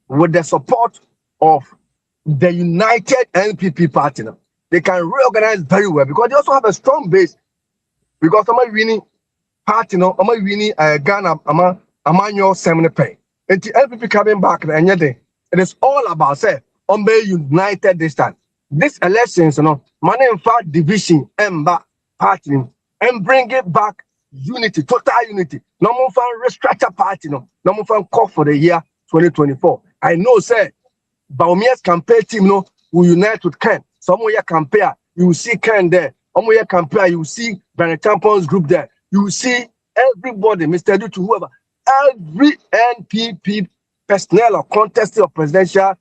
with the support of the United NPP party, they can reorganize very well because they also have a strong base. Because I'm a winning party, I'm a winning Ghana, I'm a new seminar pay. And the NPP coming back, and yet it is all about say, be united this time. This elections, money in fact division and back party and bring it back unity, total unity. No more fun restructure party, no more fun call for the year 2024. I know, say, Bawumiah's campaign team, will unite with Ken. Somewhere compare, you will see Ken there. Somewhere compare, you will see Brandon Champions group there. You will see everybody, Mr. Dutu, whoever, every NPP personnel or contest of presidential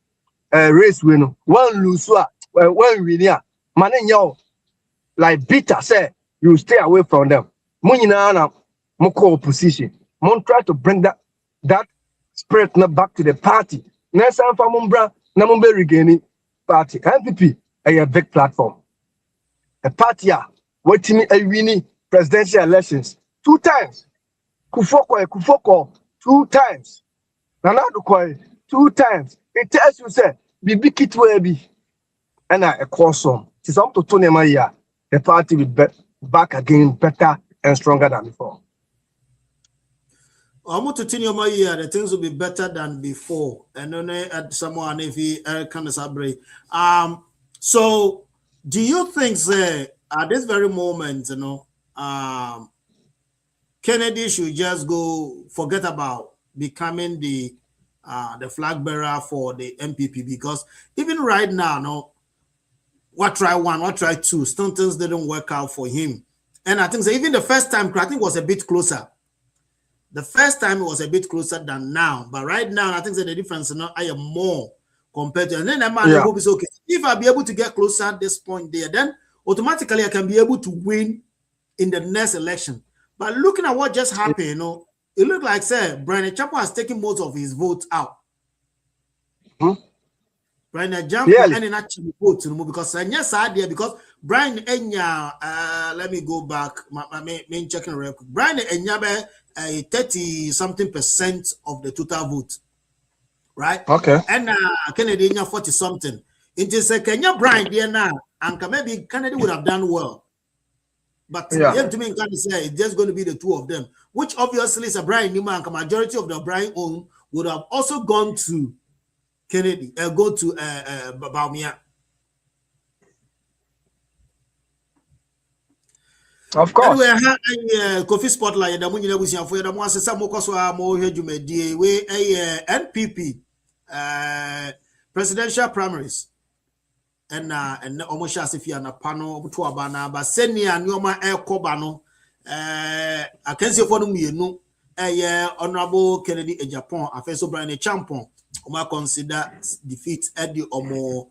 race winner. One lose, one winner. Man, like Peter said, you stay away from them. Munina, Moko opposition. Mon try to bring that spirit back to the party. Next time for Mumbra, Namumbe regaining party. NPP a big platform. A party waiting a winning presidential elections 2 times. Kufoko 2 times. Nanado 2 times. It tells you say be kit will be and a course on. It's up to Tony Maya. The party will be back again better and stronger than before. I'm to tell you my year, the things will be better than before. And then at someone if he can sabre. So do you think at this very moment, Kennedy should just forget about becoming the flag bearer for the NPP? Because even right now, what try 1, what try 2, still things didn't work out for him. And I think even the first time, I think was a bit closer. The first time it was a bit closer than now, but right now I think that the difference I am more compared to. And then that man hope is okay. If I be able to get closer at this point there, then automatically I can be able to win in the next election. But looking at what just happened, it looked like Brandon Chapo has taken most of his votes out. Brian jump on any natural boat to move because yes, idea because Brian Enya, let me go back. My main checking record. Brian Enya 30-something% of the total vote, right? Okay. And Kennedy 40-something. It is a Kenya Brian there now, and maybe Kennedy would have done well. But yeah, to me, can say it's just going to be the two of them, which obviously is a Brian Newman. A majority of the Brian own would have also gone to Kennedy, go to Bawumiah. Of course. Anyway, coffee spotlight. The money we see for the ones some more we NPP presidential primaries. And almost as if you are a panel to a banner, but send me a Noma air cobano. I can say for me, no, Honorable Kennedy in Japan, a face of Brian Champon, who consider defeat at the more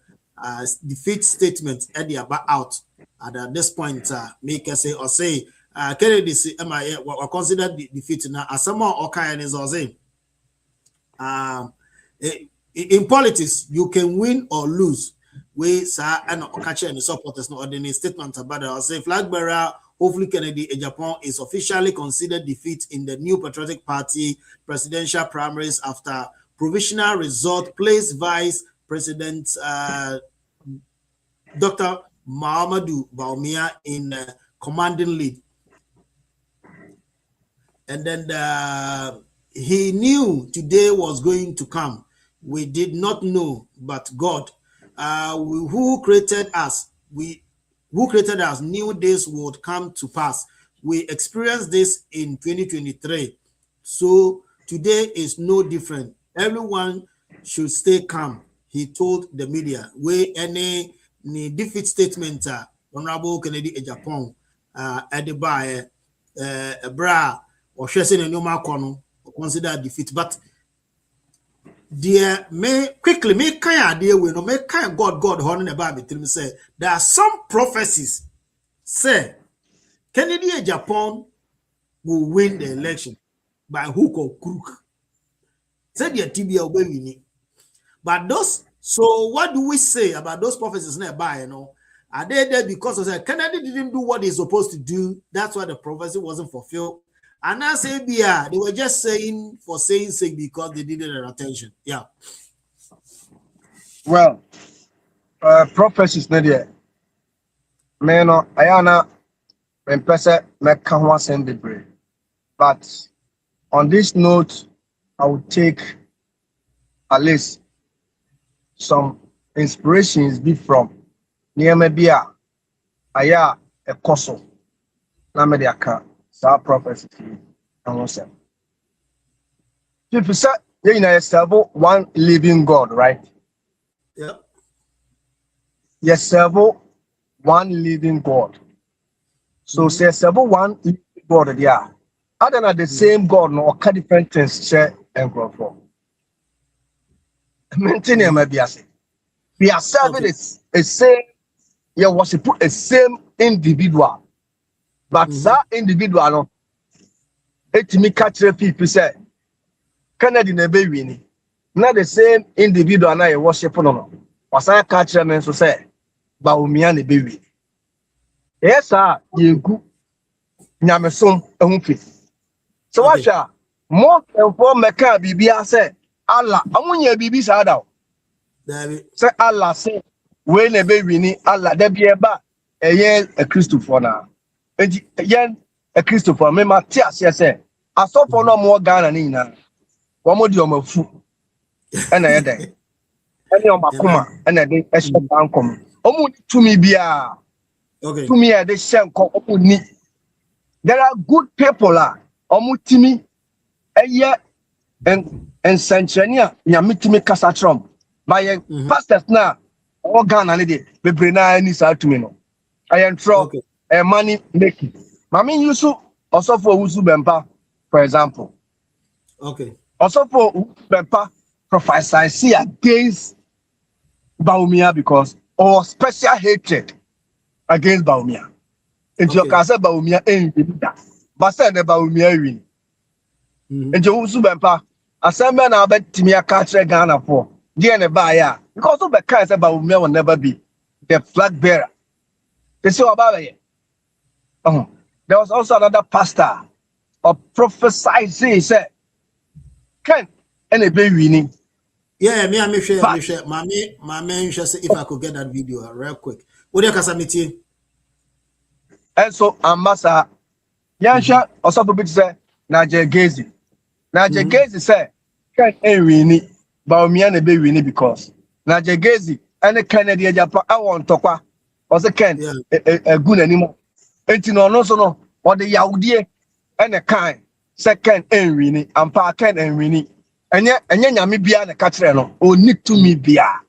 defeat statement at the about out. At this point, make us say or say, Kennedy say, or consider defeat now as someone or kind is or say. In politics, you can win or lose. We sir and catch any supporters no ordinary statement about it. I'll say flag bearer, hopefully Kennedy in Japan is officially considered defeat in the New Patriotic Party presidential primaries after provisional result placed Vice President Dr. Muhammadu Bawumiah in commanding lead. And then he knew today was going to come. We did not know, but God who created us knew this would come to pass. We experienced this in 2023. So today is no different. Everyone should stay calm, he told the media. We any defeat statement Honorable Kennedy in Japan at the bar bra or sharing a new macono consider defeat. But dear may quickly make kind idea we no make kind God holding the Bible tell me say there are some prophecies say Kennedy and Japan will win the election by hook or crook. Say the TBL will win. But those, so what do we say about those prophecies nearby? You know, are they there because of that Kennedy didn't do what he's supposed to do? That's why the prophecy wasn't fulfilled. And I say, yeah, they were just saying for saying sake because they needed their attention. Yeah. Well, prophecies not yet. Man, Ayana, when person make can send the brain. But on this note, I will take at least some inspirations be from near maybe a coso. Na me dia ka sa prophecy and what's that? People say you serve one living God, right? Yeah. You serve one living God. So say serve one living God there. Other than the same God, no occur different things share and grow for. Maintain my bias. We are serving a same, you worship a same individual. But that individual, no, it me catch people say, Kennedy never win. Not the same individual na you worship no. Was I catch them and so say, Bawumiah never win. Yes, sir, you go. Nyamesom ehunfi. So what ya? More than four meka bibia say, Allah, amunya bibi sa da. Say Allah say, we never win. Allah de be eba eye a Christopher na. Yen a Christopher me Matthias say aso for no more Ghana ni na wo mo di o mafu na ye den ene o makoma na de e she bankom o mu tumi bia okay tumi e de shenko o ni. There are good people o mu timi eye en sanchania nya mitimi kasa Trump by pastors na o Ghana ni de bebre na ni sa tumi no I Trump money making. Mami Yusu also for Usu Bempa, for example. Okay. Also for Bempa prophesy against Bawumiah because or special hatred against Bawumiah. If you can say Bawumiah ain't that, but say the Bawumiah win. And you Usu Bempa, a same man I bet Timia catch Ghana for because of the kinds about Bawumiah will never be the flag bearer. They say about it. There was also another pastor or prophesied said, Ken and a baby winning. Yeah, me and me share. My man just say if I could get that video real quick. What do you casamity? And so Ambassa Yansha also to say Naja Gazi. Naja Gazi said, Ken and winning, Bawumiah and baby winning because Naja Gazi and the Kennedy Japan I want to was a Ken a good anymore. And you know, no, so no, or the Yahudi and a kind second and winning, and pa Ken and winning. And yet, Yami Bia and a Catrano, or need to me Bia.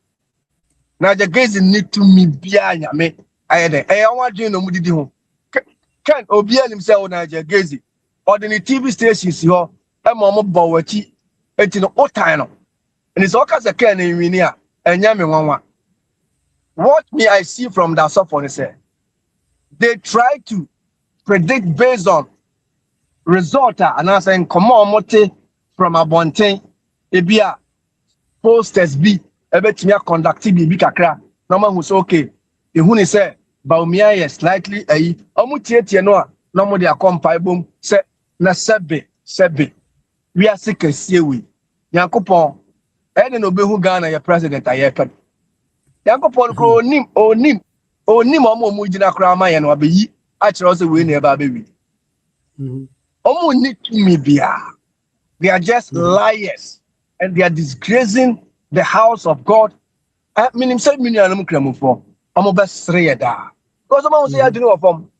Now the gaze need to me Bia Yame. I had a want you know, Mudi home. Can't Obia himself on Niger Gazy or the TV stations here, a Mamma Bawati, and you know, Otano. And it's all kinds of Ken and Winia and Yami Mama. What may I see from that software? They try to predict based on result, and I'm saying, come on, Mote from Abontain. Ebia posters be ebetimia conductive be kakra no man who say okay ehun ni say Bawumiah is slightly omutietie no a no mo de akompa bom say na sebe we are sick we yankopon no be hu Ghana ya president ayekan yankopon ko onim omo gina kra ma ye no abeyi a kire say we na eba bewi omo ni tumi bia. They are just liars. And they are disgracing the house of God. I mean, say million for. I'm a best reda. Because I'm say I do know of them.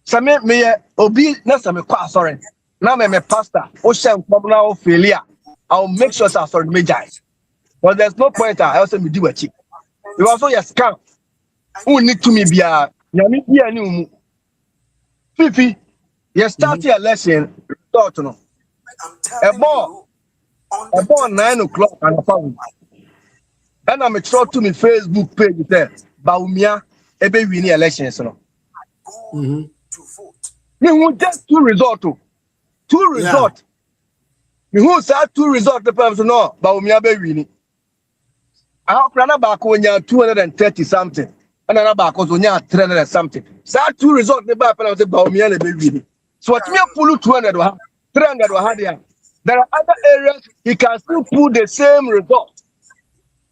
Some me obi na some sorry. Now me pastor. Ocean now failure. I'll make sure I'm sorry me die. But there's no point. I also me do a check. You also your scam. Who need to me be a nyami be a new Fifi. You start your lesson. Thought no. About 9 o'clock and a phone. And I'm throw to my Facebook page there. Bawumiah ebe winning elections. No. Me who just two result. Me who said 2 result the person no Bawumiah be winning. I have run back when you 230 something. And another back was when you 300 something. So 2 result the back and I say Bawumiah be winning. So what me pull 200 or 300 or there. There are other areas he can still pull the same result.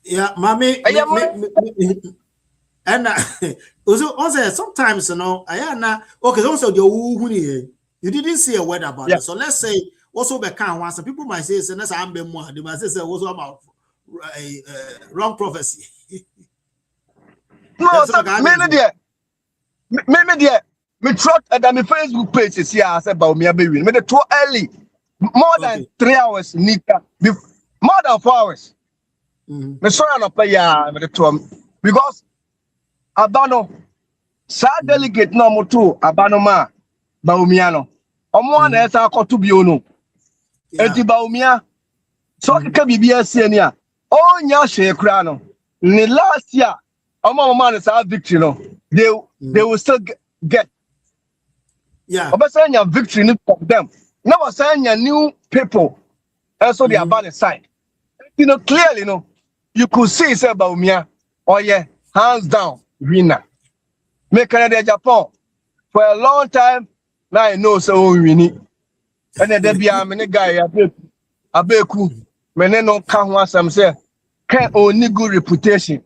Yeah, mommy. And also sometimes you know, okay. Also, you didn't see a word about it. So let's say also the kind once people might say, "So that's I'm being more." They might say also about a wrong prophecy. No, maybe me trot at my Facebook page is here. I said Bawumiah be win. Me the too early. More than 3 hours, more than 4 hours. Me sorry no pay ya me the two because abano sa delegate no mo to abano ma Bawumiah no. Omo na esa akoto bi ono. Enti Bawumiah so keka bibia sie ni a onya hwe kura no. Ni last year omo man is our victory no. They will still get. Yeah. Obasanya victory from them. Now was saying new people, and so they are by the side. You know, clearly, you could see say Bawumiah, oh yeah, hands down, winner. Make Canada Japan for a long time. Now I know so winning. And then there be a many guy abeku. Many no can want some say Ken only good reputation.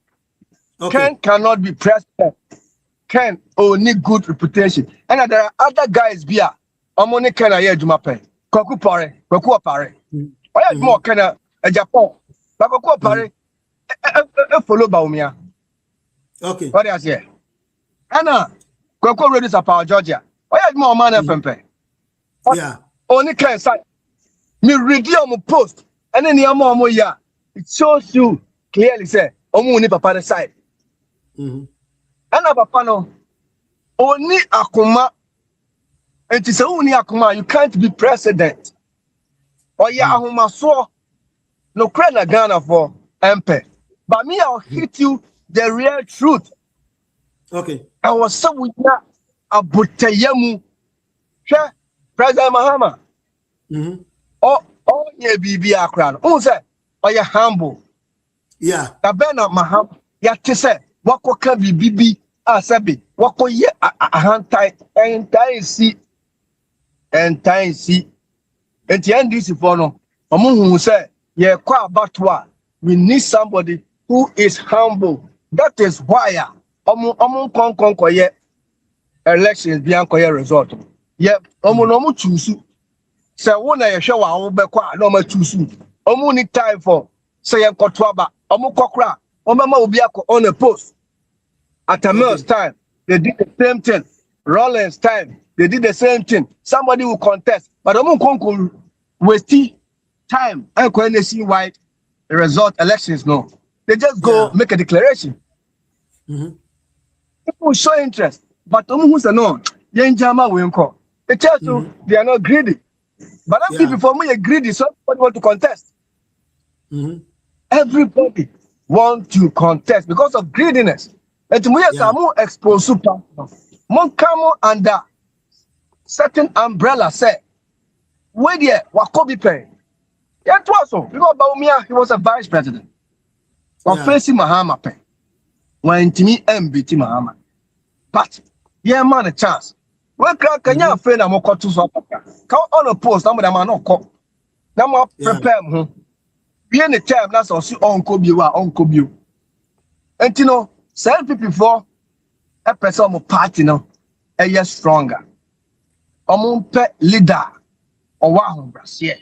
Ken cannot be president. Ken only good reputation. And there are other guys be Omoni Kena ye Jumape. Kwaku apare. Oya more Kena Japan. But Kwaku apare follow Bawumiah. Okay. What is here? Anna Kwaku ready to power Georgia. Oya more man FMP. Yeah. Only Ken side. Me read your post. And then your mom ya. It shows you clearly say Omu ni papa the side. Anna papa no only akuma. And it's only akuma, you can't be president. Or ya so no credit Ghana for MP. But me, I'll hit you the real truth. Okay. I was so with a butayemu. President Mahama. Oh, yeah, BB Akran. Who said, oh, you're humble. Yeah. Abena maham ya tese wako ka bibi asabi wako ye ahantai entai si enti NDC for no omo hu say ye kwa abatwa we need somebody who is humble. That is why omo kon ye elections bi an ye result ye omo no mo choose say wo na ye hwe wa wo be kwa na omo choose omo need time for say ye koto aba omo kokra omema obi akọ on a post at a Mills time they did the same thing. Rollins time they did the same thing. Somebody will contest but omo kon waste time and go and see why the result elections no they just go make a declaration. People show interest but omo who say no yenjama we nko the church they are not greedy but people for me are greedy so everybody want to contest. Everybody want to contest because of greediness. And we are expose super. Mon come under certain umbrella say, where there Wakobi pay. Yeah, it was so because Bawumiah he was a vice president. Facing Mahama pay. When to me MBT Mahama. But yeah, man, a chance. When can you friend I'm to so come on a post, I'm not call. Now prepare be in the time that's also uncle you. And you know, some people for a person of party no a year stronger. Pet leader or one Brasia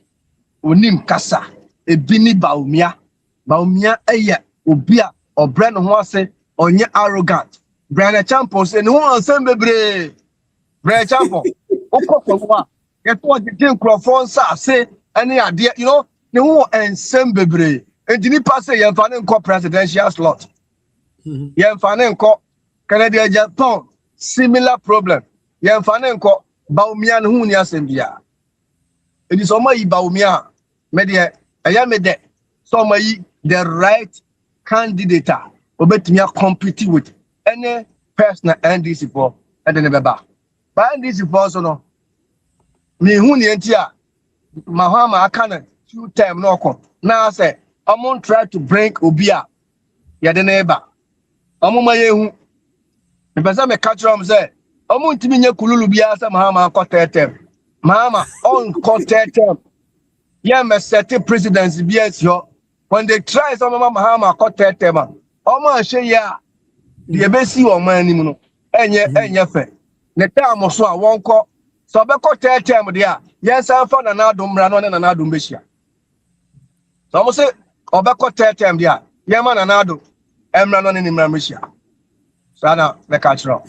Unim Kasa a Bini Bawumiah a year Ubia or Brandon Wase or near arrogant. Brandon Champos and who on Sunday Brandon Champo. Get what the Jim Crawford say any idea, you know. No and Sembebre. And did pass a young presidential slot? Young Fanenco, Canada, Japan, similar problem. Young Fanenco, Bawumiah, Hunia Sembia. It is only Bawumiah, Media, I am a debt. So my the right candidate, but me compete with any person NDC for and then never back. But NDC for also no. Me Hunia, Mahama, I can't. Few time no come. Now say I'm try to bring Obia. Ya the neighbor. Mayehu. The person me catch am say ntimi nya kululu bia say Mahama kotetem. Mahama on kotetem. Yeah me set presidency BS yo. When they try some Mahama kotetem. Hwe ya. The ebesi o man ni mu no. Enye fe. Ne time so a won ko so be kotetem dia. Yes afa na na adom ra no na na adom behia. So I say, Obeko time there. Yaman and Ado, Emran in Mamishia. So now, the culture.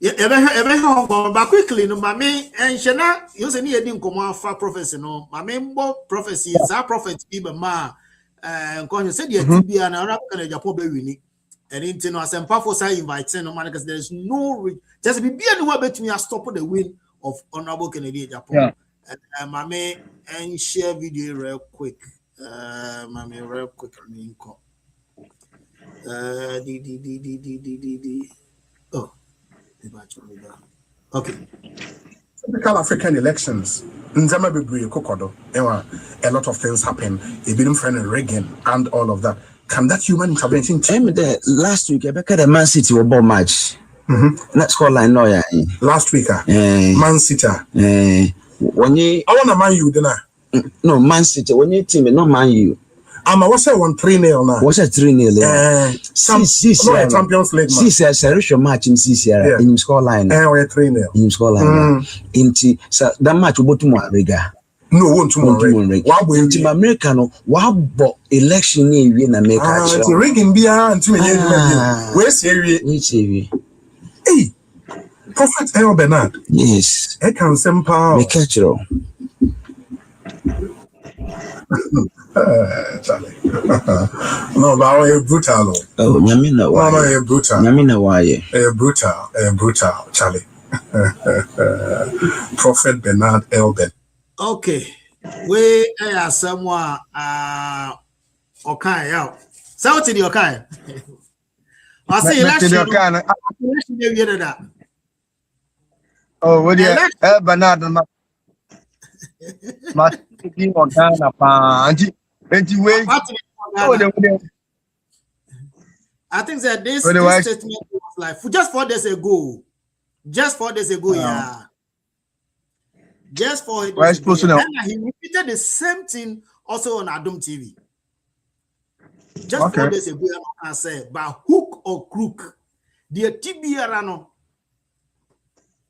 But quickly, no, Mammy and Shana, you say, you didn't come out for prophecy, no, Mammy, both prophecies are prophets, even ma, and Connie said, you to be an Arab and a Japobe winning. And into no, some powerful side invites no man because there's no just be anywhere between me, stop the win of Honorable Kennedy Japan. And Mammy and share video real quick. Mommy, real quick. Oh, okay. Typical African elections. Nzama bebree kokodo. A lot of things happen. A bit of friend Reagan and all of that. Can that human intervention? Last week, I bet the Man City were bomb match. Let's call line lawyer. Last week, Man City. When you, I want to Man U, then. No, Man City. When you team, no Man U. What's that 1-3-0 now? What's that 3-0? Champions League. See, a match in CCR in score line. 3-0. In score line. Into that match will go to Mariga. No, won't tomorrow. Why will Team Americano? Why bought election in America? It's a rigging beer and 2 million. Where's Area? Which area? Hey, Prophet El Bernard. Yes. I can send power. Make it true. Charlie. No, but I'm brutal. Oh, Yamina, why? I'm brutal. Yamina, why? Brutal, Charlie. Prophet Bernard Elben. Okay, we are somewhere. Okay, yeah. So to the okay. I say election. Oh, what you Bernard Ghana pa anti way I think that this statement was like just 4 days ago. Just 4 days ago, yeah. Just 4 days ago. And he repeated the same thing also on Adom TV. Just 4 days ago, I said, by hook or crook, the TBR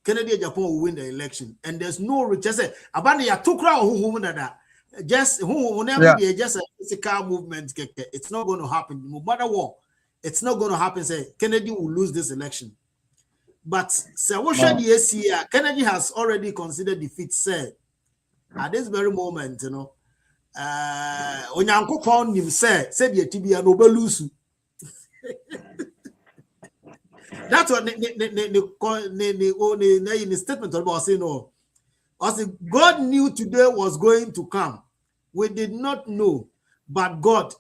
Kennedy Japan will win the election, and there's no just say about the Tukra who win that. Just who whenever be just a physical movement, it's not going to happen. No matter what, it's not going to happen. Say Kennedy will lose this election. But say what should the year Kennedy has already considered defeat. Say at this very moment, you know, when Uncle found him said the TBA no lose. That's what the statement about saying no. As God knew today was going to come. We did not know, but God,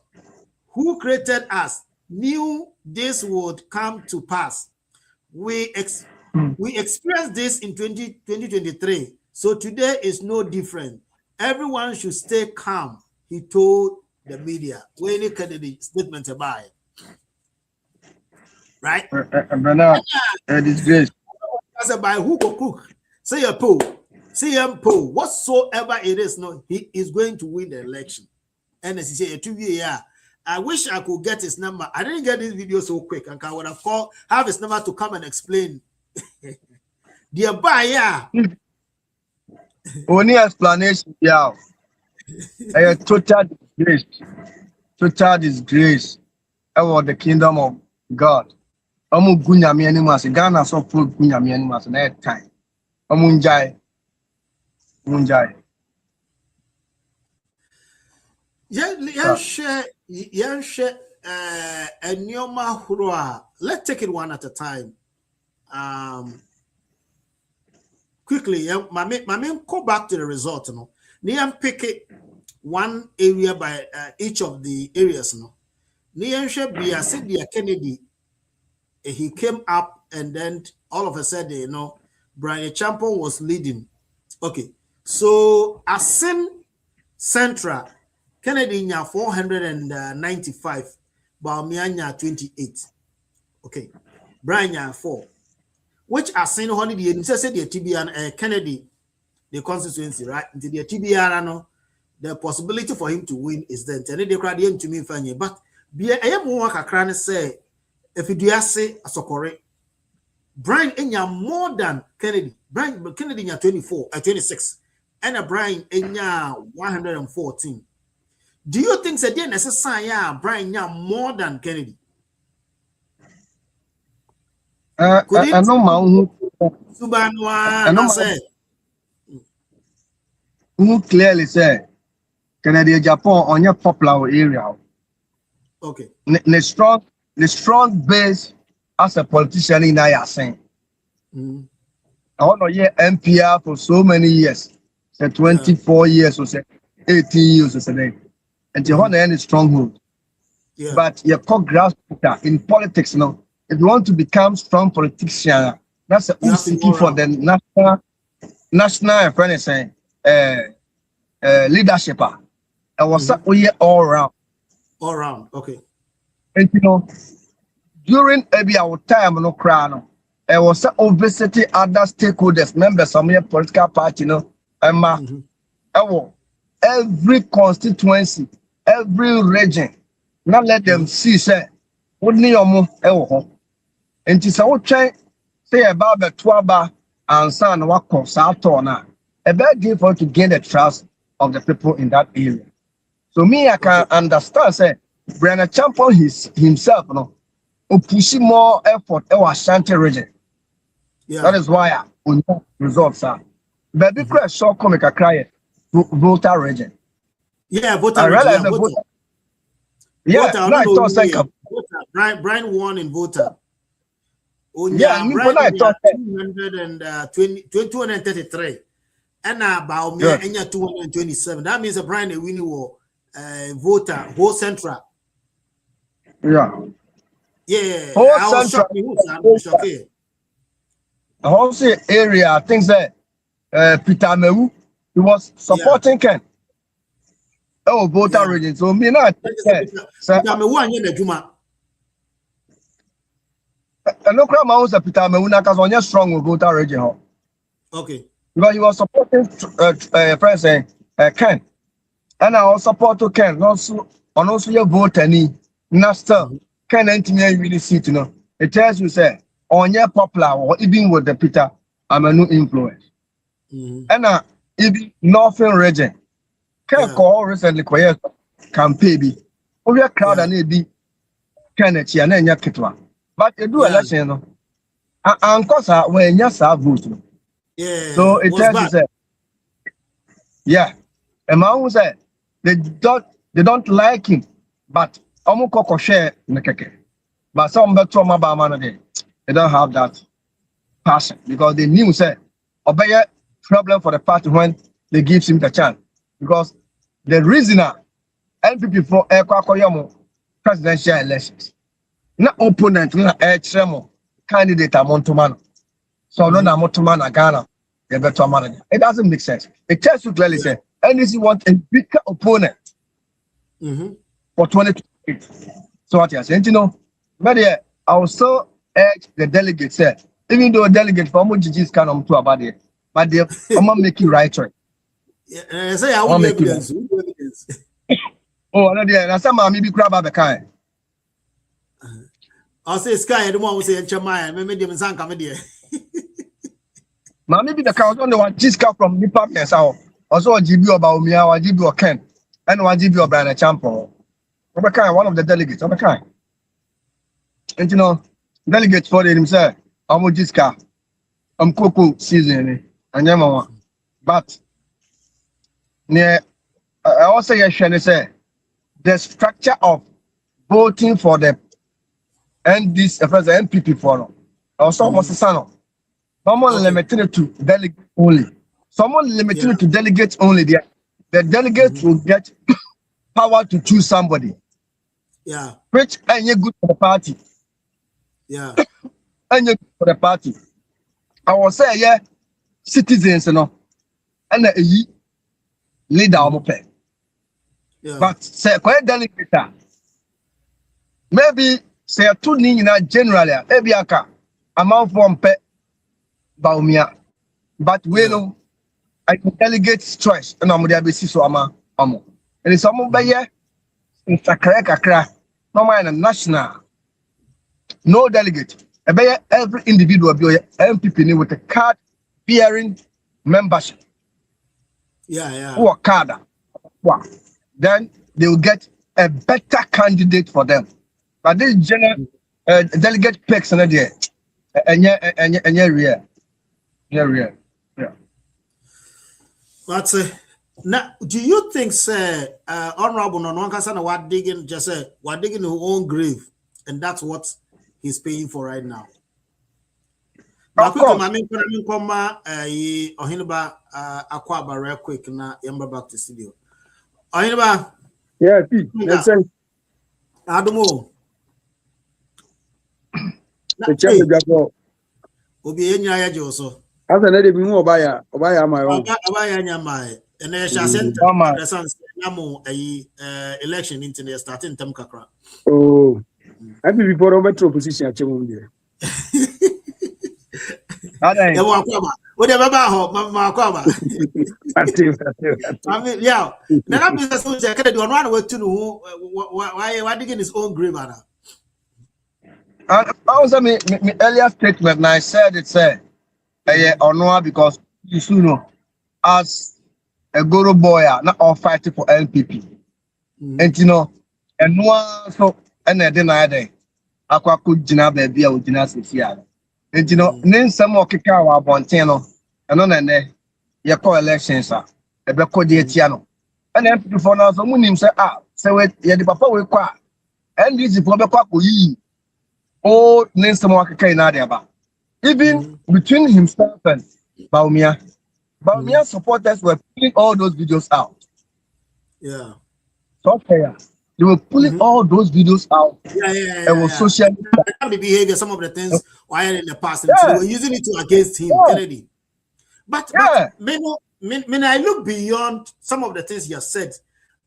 who created us, knew this would come to pass. We experienced this in 2023, so today is no different. Everyone should stay calm, he told the media. When he cut the statement about it. Right? Disgrace. By hook or crook, say a poll. CM Poe, whatsoever it is, no, he is going to win the election. And as he said, 2 years, I wish I could get his number. I didn't get this video so quick, and I would have have his number to come and explain. Dear buyer, only explanation, yeah. A total disgrace about the kingdom of God. Amu gunyami animals, Ghana so full gunyami animals in that time. Amunjai. Munjai. Let's take it one at a time. Quickly, go back to the result. No, Niam pick it one area by each of the areas. No, Niam Shebia said the Kennedy. He came up and then all of a sudden, you know, Brian Champon was leading. Okay. So, Asin Central, Kennedy nya 495, Bawumiah 28. Okay, Brian nya 4. Which Asin holiday, and said the TBR Kennedy, the constituency, right? Into the TBR, no, the possibility for him to win is then. And they cried to me, Fanny, but be a more cran say, if you do say a sokore, Brian enya more than Kennedy. Brian Kennedy nya 26. And a Brian enya 114. Do you think that they necessary Brian nya more than Kennedy? I know my Subanwa say who clearly say Canada Japan on your popular area. Okay. The strong base as a politician in Ayasen. I want to hear NPR for so many years. Say 24 years or say 18 years or say. And you want to end a stronghold. Yeah. But you call grassroots in politics now. If you want to become strong politician, that's a seeking for the national friend saying leadership. I was all around. All around, okay. And you know, during our time, no crown, I was visiting other stakeholders, members of your political party, you know, and every constituency, every region, not let them see, say, what near more, and it's all try say about the Twaba and son what comes out on a bad deal for to gain the trust of the people in that area. So me, I can understand, say, Brian Champion himself, you know, pushing more effort in our Ashanti region. Yeah. That is why results are. But because so comic a cry voter region. Yeah, voter region. Yeah, I thought like Brian won in voter. Oh, yeah, Brian I thought 233. And Bawumiah 227. That means a Brian a winning war voter, whole central. Yeah. Yeah. Whole central. The whole area, things that Peter Mewu, he was supporting Ken. Oh, voter region. So me not. no crime was a Peter Meuna because on your strong will go to region. Okay. Because he was supporting President Ken. And I was supporting Ken. Also your vote any Nasta Ken and really seat, you know. It tells you say on your popular or even with the Peter, I'm a new influence. And even Northern region. Ken call recently quiet campaign be. We are crowd and be Kennedy and then Yakitwa. But you do election, you know. And cause when you have vote. Yeah. So it tells you say, yeah. A man who said they don't like him, but Omukoko share Nekeke. But some better man they don't have that passion because they knew say obey problem for the party when they give him the chance. Because the reason NPP for presidential elections. Na opponent na extremo candidate Montumano. So no na Montumano Ghana. The better manager. It doesn't make sense. It tells you clearly say NDC want a bigger opponent for 2028. So what you're saying, you know, but yeah, I will still urge the delegates say, even though delegates for Mojijis can talk about it, but they I'm making right choice. Yeah, say I will make evidence. Oh, no, dear, that's some maybe grab up a kind. I'll say Sky, the one who say Chamaya, maybe them San Comedy. Maybe the count on the one Jiska from Nipa Pesao, also a GB or Bawumiah, or GB or Ken, and one GB or Brian Champo. One of the delegates of a kind. And you know, delegates for himself, I'm Jiska, I'm Coco season, and Yamawa. But near I also say the structure of voting for the NPP forum. Also, almost a son. Someone limited to delegate only. Someone limited to delegates only. The delegates will get power to choose somebody. Yeah. Which any good for the party. Yeah. Any good for the party. I will say, yeah, citizens, you know, and a leader of pay. Yeah. But say quite delegate. Maybe say two nina generally, maybe aka amount from pay. Bawumiah, but we know I can delegate choice and I'm the ABC so ama. And it's some by here in Kakra, no mind national, no delegate. Every individual be MPP with a card bearing membership. Yeah. Or card. Then they will get a better candidate for them. But this general delegate picks and there and real. Yeah. But now, do you think, sir, Honorable Nonwankasa what digging just said, what digging his own grave, and that's what he's paying for right now? Now, quickly, I mean, come Ohinba Akwaba real quick, now Yamba back to studio. Ohinba. Yeah, let's say. Adumo. The champion. Obi Enya Joso. After that, we move Obaya my own. Obaya Nyamai. And then shall send the sons election internet starting Tem Kakra. Oh, I be before over to opposition at Chemum. Whatever about I mean, yeah. Then I'm just going to say, one way to know why digging his own grave. And also, my earlier statement, and I said it said, or no, because you know, as a Goro boy, not all fighting for NPP. And you know, and no, so, and I didn't I could Jina baby or Jina Sisia. And you know, name some more Kikawa Bontano, and on and there, your co-elections are a Beko Dietiano. And then before now, someone him say, so it, yeah, the papa will quack. And this is for the quack we. Oh, name some more Kikaina. Even between himself and Bawumiah, Bawumiah supporters were pulling all those videos out. Yeah. So they were pulling all those videos out. Yeah. It was social media. The behavior, some of the things wired in the past, and so they were using it against him, Kennedy. But when I look beyond some of the things you have said,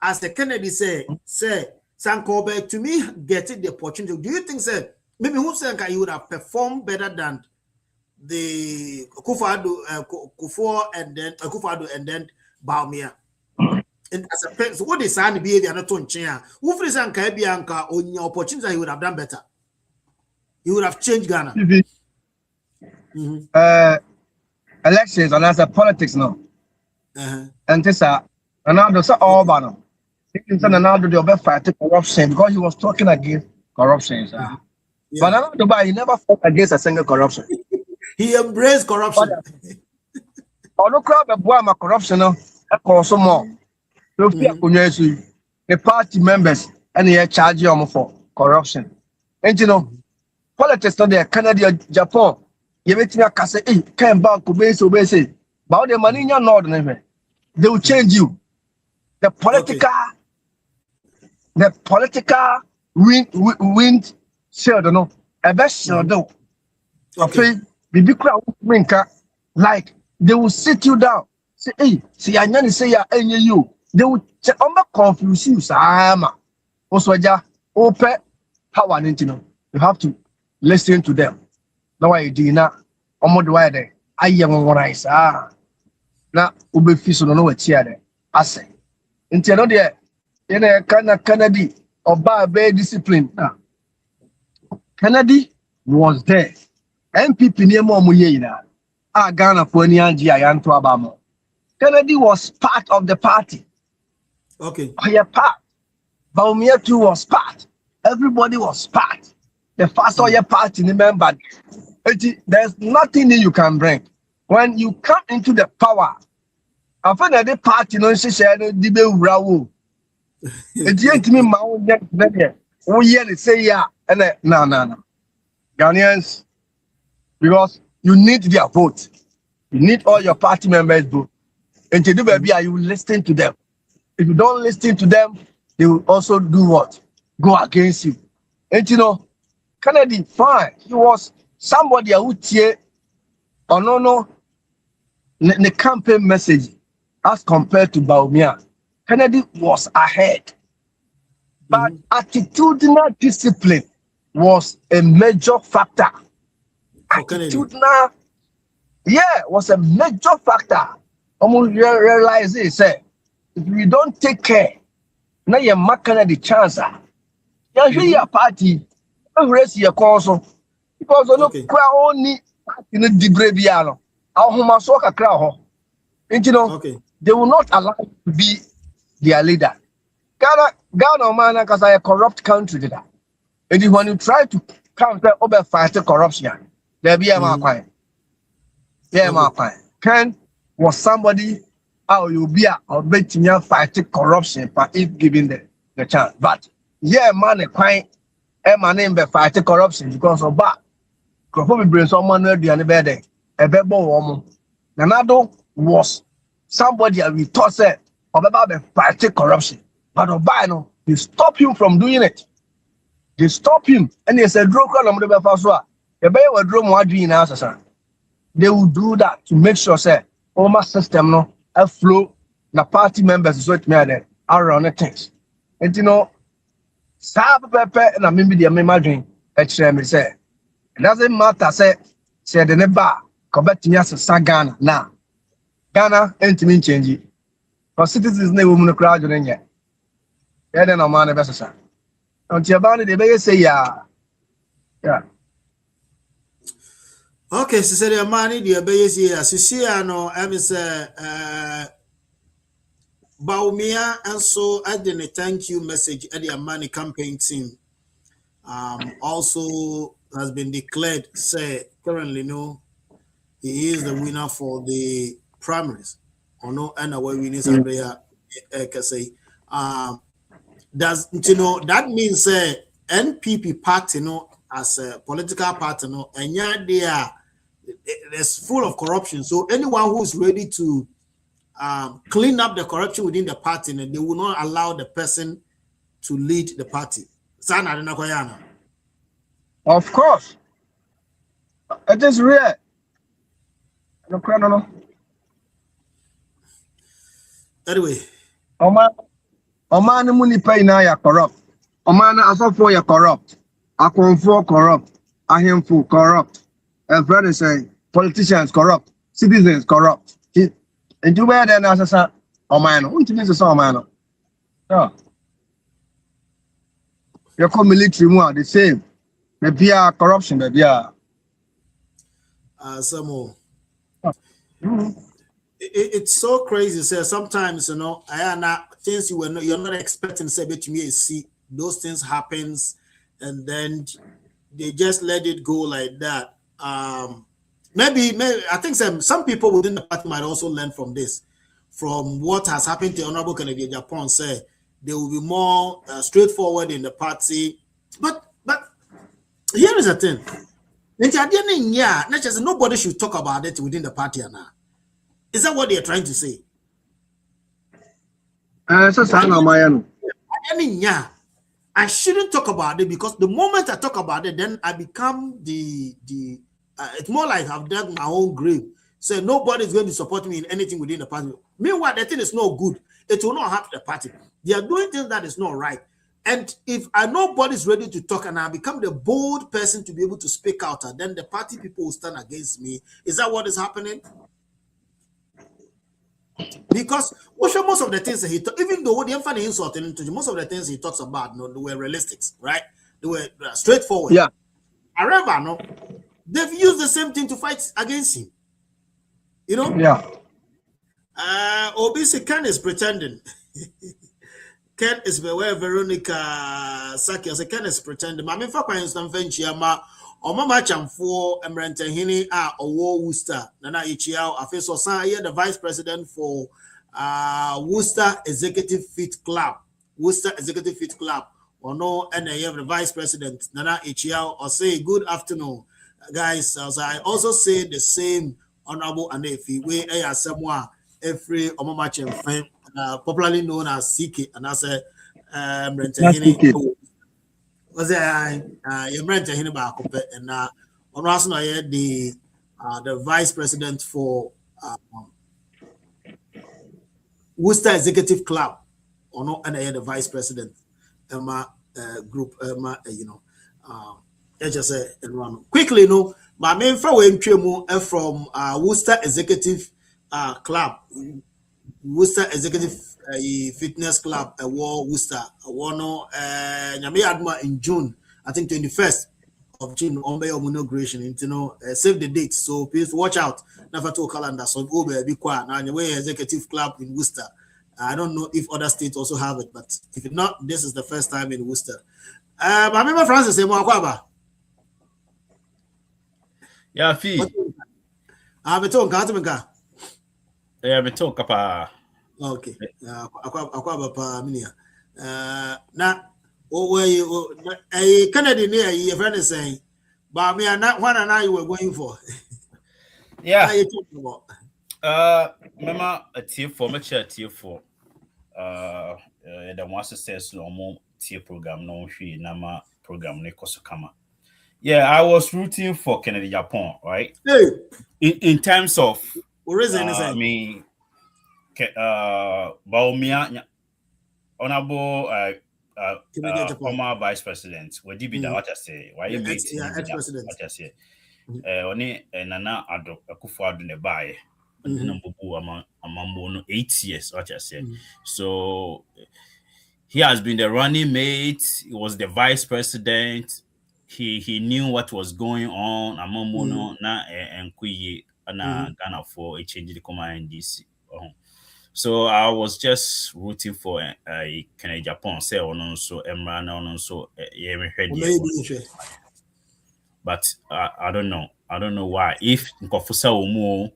as the Kennedy said, Sankobe, to me, getting the opportunity. Do you think, sir, maybe who said he would have performed better than the Kufuor and then Bawumiah. And as a person, what is an behavior not on chair? Who for example, Bianca on your opportunity, he would have done better. He would have changed Ghana. Elections and as a politics now. And this Ronaldo said all about Ronaldo the fight corruption because he was talking against corruption. But Ronaldo, he never fought against a single corruption. He embraced corruption. Although crowd the boy my corruption now, also more. The party members and they charge you for corruption. And you know, politics not there, Canada, Japan. You make me say, hey, can't back obey, but the money in your northern, they will change you. The political wind shield, no, a best shield, okay. The big crowd like they will sit you down. Say, hey, see, I know say you. They will confuse you. Also, open power. You have to listen to them. Now I do not. The way there. I am on I say. Now, ube fish no what here. I say. Until there, in a Kennedy or by discipline. Kennedy was there. NPP near Momuyeina. Ghana for any Angia to Abamo. Kennedy was part of the party. Okay. Yeah, part. Bawumiah too was part. Everybody was part. The first of your party member. There's nothing you can bring. When you come into the power, I find that the party no she share no dibe urawo. It yet me ma we hear say yeah and no. Ghanaians, because you need their vote. You need all your party members vote. And to do baby, you will listen to them. If you don't listen to them, they will also do what? Go against you. And you know, Kennedy, fine. He was somebody who tear or no the campaign message as compared to Bawumiah. Kennedy was ahead. But attitudinal discipline was a major factor. Attitudinal, was a major factor. Almost realize it, say, if we don't take care, now you're making the chance. You hear your party, raise your council, because only in the Debrabiano, our Homasoka crowd. And you know, they will not allow you to be their leader. Ghana, man, because I a corrupt country. And when you try to counter over fighting corruption, there be a mark. Ken was somebody how you be a betting fighting corruption, but if given the chance. But man, a man name fighting corruption because of that. Probably bring someone the other day. A bebo woman. Nanado was somebody we thought said about the fighting corruption. But Obama, they stop him from doing it. They stop him and they said, they will do that to make sure say my system no flow the party members so it may around the things. And you know, Pepper and maybe the dream me say it doesn't matter say the neighbor come back to me as Ghana now. Ghana ain't mean change it. Because citizens ne woman crowd in here. Yeah, then I'm on the best side. Until about it, they say yeah. Okay, so say the money the obey as you see no Bawumiah and so I didn't thank you message at the money campaign team also has been declared say currently no he is the winner for the primaries or no and away winners say does you know that means NPP party no as a political party no and yeah it's full of corruption, so anyone who is ready to clean up the corruption within the party, they will not allow the person to lead the party. Of course, it is real. No. Anyway, Oman money pay now you're corrupt. Oman as for you're corrupt. Akonfo corrupt, Ahemfo corrupt, and brother say politicians corrupt, citizens corrupt. And you wear then as a man, what is a song man? Yeah. Your military more the same. Maybe corruption, maybe some more. It's so crazy. So sometimes, I am not things you're not expecting. Say, but to me, see those things happens, and then they just let it go like that. Maybe I think some people within the party might also learn from this, from what has happened to Honorable Kennedy Japan. Say they will be more straightforward in the party. But here is the thing. Nobody should talk about it within the party now. Is that what they're trying to say? I shouldn't talk about it because the moment I talk about it, then I become it's more like I've dug my own grave. So nobody's going to support me in anything within the party. Meanwhile, the thing is not good. It will not help the party. They are doing things that is not right. And if nobody's ready to talk and I become the bold person to be able to speak out, then the party people will stand against me. Is that what is happening? Because most of the things that he talks, even though they find insulting into most of the things he talks about, they were realistic, right? They were straightforward. Yeah. However, they've used the same thing to fight against him. Yeah. Obviously, Ken is pretending. Ken is where Veronica Saki as a Ken is pretending. Mami fa kwa instant venture Mama Chamfo Emrentehini Owo Worcester Nana Ichiao Afeso San the vice president for Worcester Executive Fit Club. Worcester Executive Fit Club. Or no, and I have the vice president Nana Ichiao or say good afternoon, guys. As I also say the same Honorable Anefi, we are someone every Omama Chamfo. Popularly known as CK, and I said, Rentahini was Rentahini Bakope, and on Rasna, the vice president for Worcester Executive Club, or no, and I had the vice president, group, just say, quickly, my main friend from Worcester Executive Club. Worcester Executive Fitness Club, a war Worcester, a war in June, I think 21st of June, on your inauguration. Save the date, so please watch out. Never to calendar, so go be quiet. Now, anyway, Executive Club in Worcester. I don't know if other states also have it, but if not, this is the first time in Worcester. I remember Francis say Mwakwaba. Yeah, fee. I be told Katimika. Yeah, me talk about. Okay. Akwaba pa minia. Na where you Kennedy near your friend is saying, but me and not one and I were going for. Yeah. You talking about? Remember a tier 4, much a tier 4. The one success normal tier program, no she nama program Nekosukama. Yeah, I was rooting for Kennedy Japan, right? Hey. In terms of I mean, Bawumiah, honorable former vice president, we did be that what I say. Why you made ex-president? What I say. Only Nana Akufo-Addo ne bae. Among 8 years, what I say. So he has been the running mate. He was the vice president. He knew what was going on. Among na and Kuyi. Ghana for a change the command DC. So I was just rooting for Kennedy Japan, say on so Emran on so but I don't know. I don't know why. If Nkofusa Omo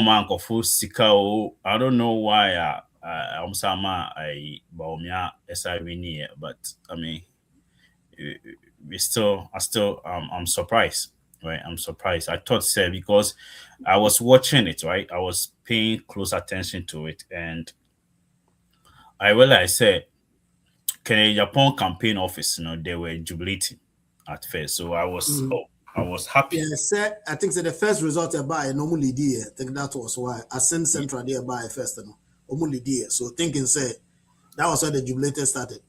man Nkofu Sikao, I don't know why I'm sama Bawumiah SIV, but I mean I'm surprised. Right, I'm surprised. I thought so because I was watching it, right? I was paying close attention to it, and I realized, Kennedy Japan campaign office, they were jubilating at first. So I was happy. Yeah, I think the first result I buy normally dear. I think that was why I sent Central there by first, normally dear. So thinking, that was why the jubilator started.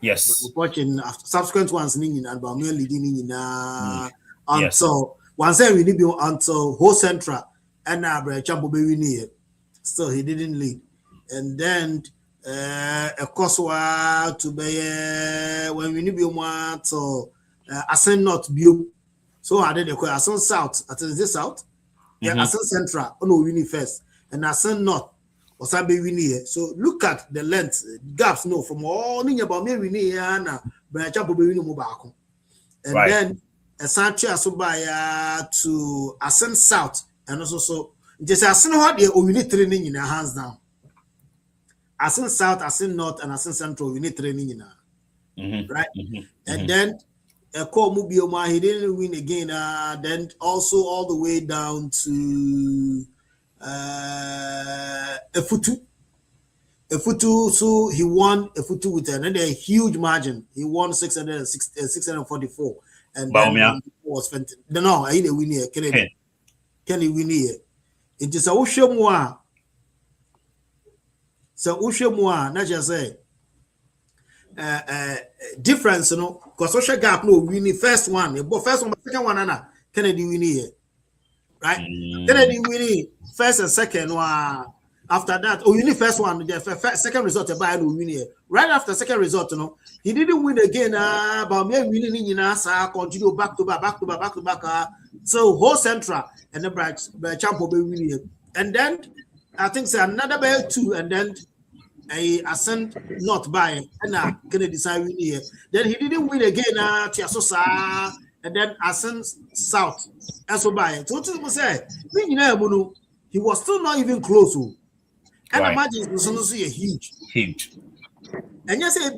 Yes. Watching subsequent ones and Bawumiah leading Yes. until one say we need until whole central and now Champo be winning. Still he didn't lead. And then a course to be when we need be one to Ascend North view. So I did the Ascend South, I think this South. Yeah, Ascend Central, oh no, winning first. And Ascend North was I be winning. So look at the length, gaps no from all in about me winning and Champo be winning mobile. And then a Sancho Asubaya to Ascend South and also so just Ascend what they we need training in our hands down. Ascend South, Ascend North, and Ascend Central, we need training in right? And then a call Mubioma, he didn't win again. Then also all the way down to Efutu. Efutu, so he won Efutu with another huge margin. He won 644. And Bawumiah then was no, I didn't win here. Can he win here? It is a Ushemwa. So Ushemwa, not just say difference, you know, because social gap no winning first one, but first one, but second one, Anna Kennedy winning here, right? Kennedy winning first and second one. After that, winning first one, the second result, by win here. Right after second result, you know, he didn't win again. But me winning in NASA continue back to back. So whole central and the Champo be winning here, and then I think say another bell two, and then I Ascend North by and Kennedy decide win here. Then he didn't win again. Tiasosa and then Ascend South. Also by so to say, he was still not even close. And imagine it's also huge. And you say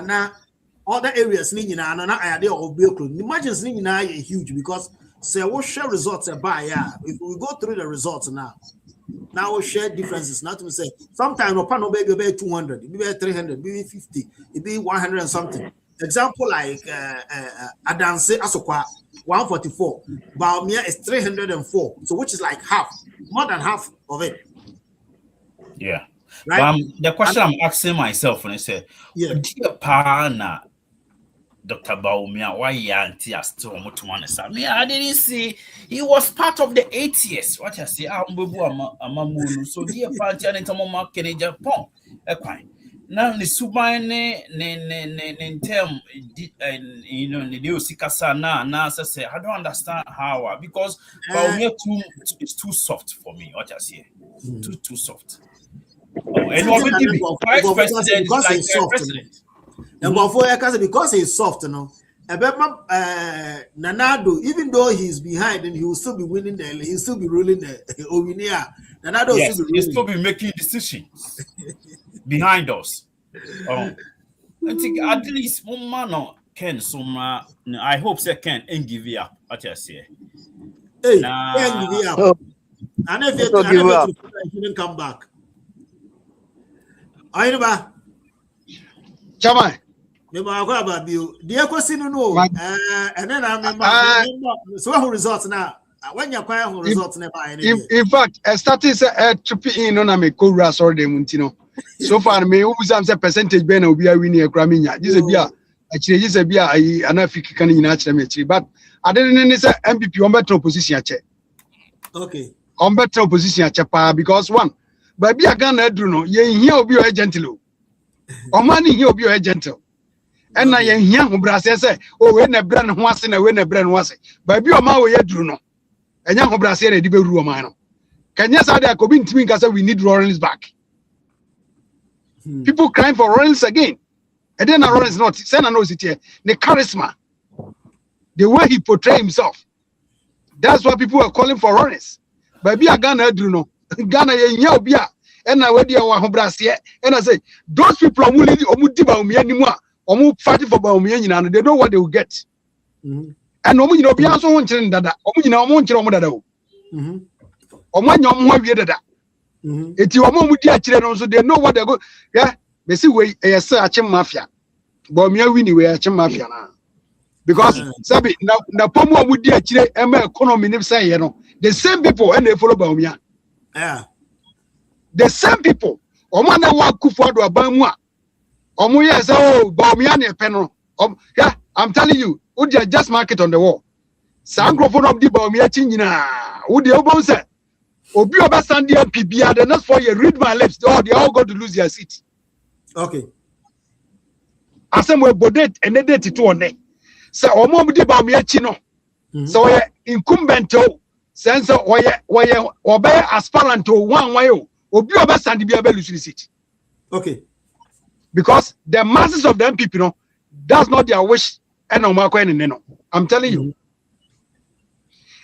now other areas now idea of Bill. Imagine now huge because say what share results by if we go through the results now. Now we'll share differences. Not to say sometimes upon maybe 200, maybe 300, maybe 50, maybe 100 and something. Example like Adanse Asokwa 144, Bawumiah is 304, so which is like half, more than half of it. Yeah. Right. The question I'm asking myself when I say, dear partner, Dr. Bawumiah, why auntie still to one side? Me, I didn't see he was part of the 8 years. What I say, I'm so dear partner, and Tomoma Kennedy Japan. Now the subine in term, you know, the Sikasa now say I don't understand how because Bawumiah is too soft for me. What I say, too soft. And already vice president is like the president. And because he's soft, you know. Nanado, even though he's behind and he will still be winning he'll still be ruling the Owinia. Nanado will still be making decisions behind us. I think at least one man Ken Soma. I hope they can and give you up. What I say. Hey, can't give you up. And if you didn't come back. I know. Chama. About you. Dear question, no. And then I remember so results now. When you're quiet, results never. In fact, I started to in on a co-ras or the Muntino. So far, me who's a percentage ben will be a winning a Gramina. This is a actually, this is a beer, an African in actually, but I didn't say NPP on better opposition check. Okay. On better opposition check, because one, but be a gun, Edruno, ye will be a gentle. Or money, he'll be a gentle. And I am young Brass say, oh, when a brand was in a when a brand was it. But be a Maui Edruno. And young Brass a debut Romano. Can you say that Cobin Twink as we need Rollins back? People crying for Rollins again. And then Rollins not send knows it here. The charisma, the way he portray himself. That's why people are calling for Rollins. But be a Ghana Edruno. Ghana Yobia. And I went here and I say, those people are willing to Bawumiah anymore. Or fighting for Bawumiah, and they know what they will get. And no, you know, be also wanting that. I want you on or when you're more weird that. It's your mom with their children, so they know what they go. Yeah, they see way a search mafia. Bawumiah winning way a mafia now. Because Sabi, now Pomo with their children, and economy, say, you know, the same people and they follow Bawumiah. Yeah. The same people. Omana wa kufuado abamwa. Omuya say, oh, Bawumiah ne penro. Yeah, I'm telling you, would you just mark it on the wall? Sankrofon of the Bawumiah chingina. Would you both say, Obi Obasan the NPP, the next 4 years, read my lips, oh, they all got to lose their seat. Okay. Asem we bodet and they did it to one day. So, Omo di Bawumiah chino. So, incumbent, sense obey aspirant to one way, Obi Obasan the Bible lose seat. Okay. Because the masses of the NPP, no, that's not their wish. And I'm telling you.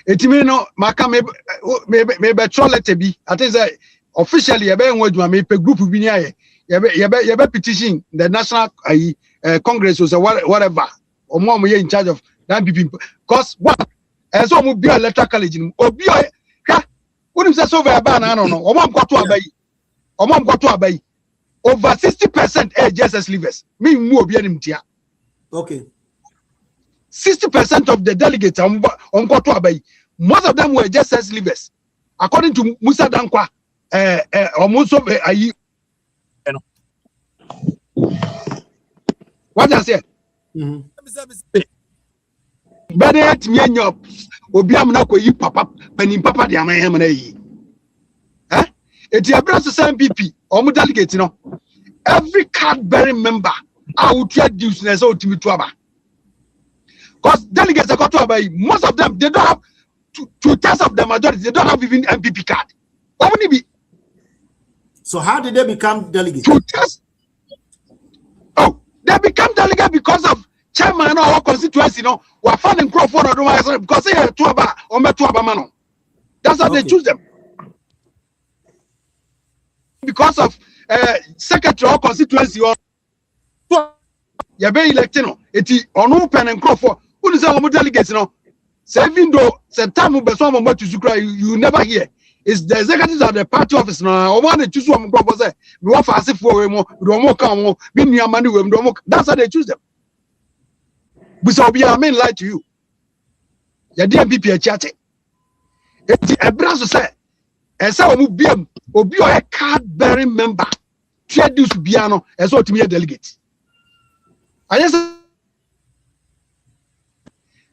It mean no, Maka maybe troll to be. I think that officially, a group of you petition the National Congress or whatever, or more in charge of the NPP. Because what? As some will be a electoral college, or be a wouldn't say so very bad. I don't know. Or mom got to obey. Over 60% JSS leavers. Me more be an Okay. 60% of the delegates on Koto Abai, most of them were JSS leavers. According to Musa Dankwa, or Muso Ayi. What I say? Benet Mianyop, Obiamako, you papa, Penin Papa, the Amayamane. Eh? It's your brother's MPP, or delegate, you know. Every card bearing member, I would try dues as old to me trouble. Because delegates are got to obey. Most of them, they don't have 2/3 of the majority, they don't have even MPP card. Only be. So how did they become delegates? 2/3. Oh, they become delegate because of chairman or our constituency, you know, we're finding Crawford or do because they are 2 about or met 2 about man. That's how they choose them. Because of secretary or constituency or you be elected, no, it is on open and Crawford. Who is our delegates, you know? So even though time will be some of what you never hear. It's the executives of the party office now. I want to choose one Crawford say, we want fast for more, we don't more come, be near money, we don't more. That's how they choose them. We shall be a main lie to you. Your DMPP a chatting. It's a brass to say, and so will be a card bearing member. Trade this piano as what to me a delegate. I just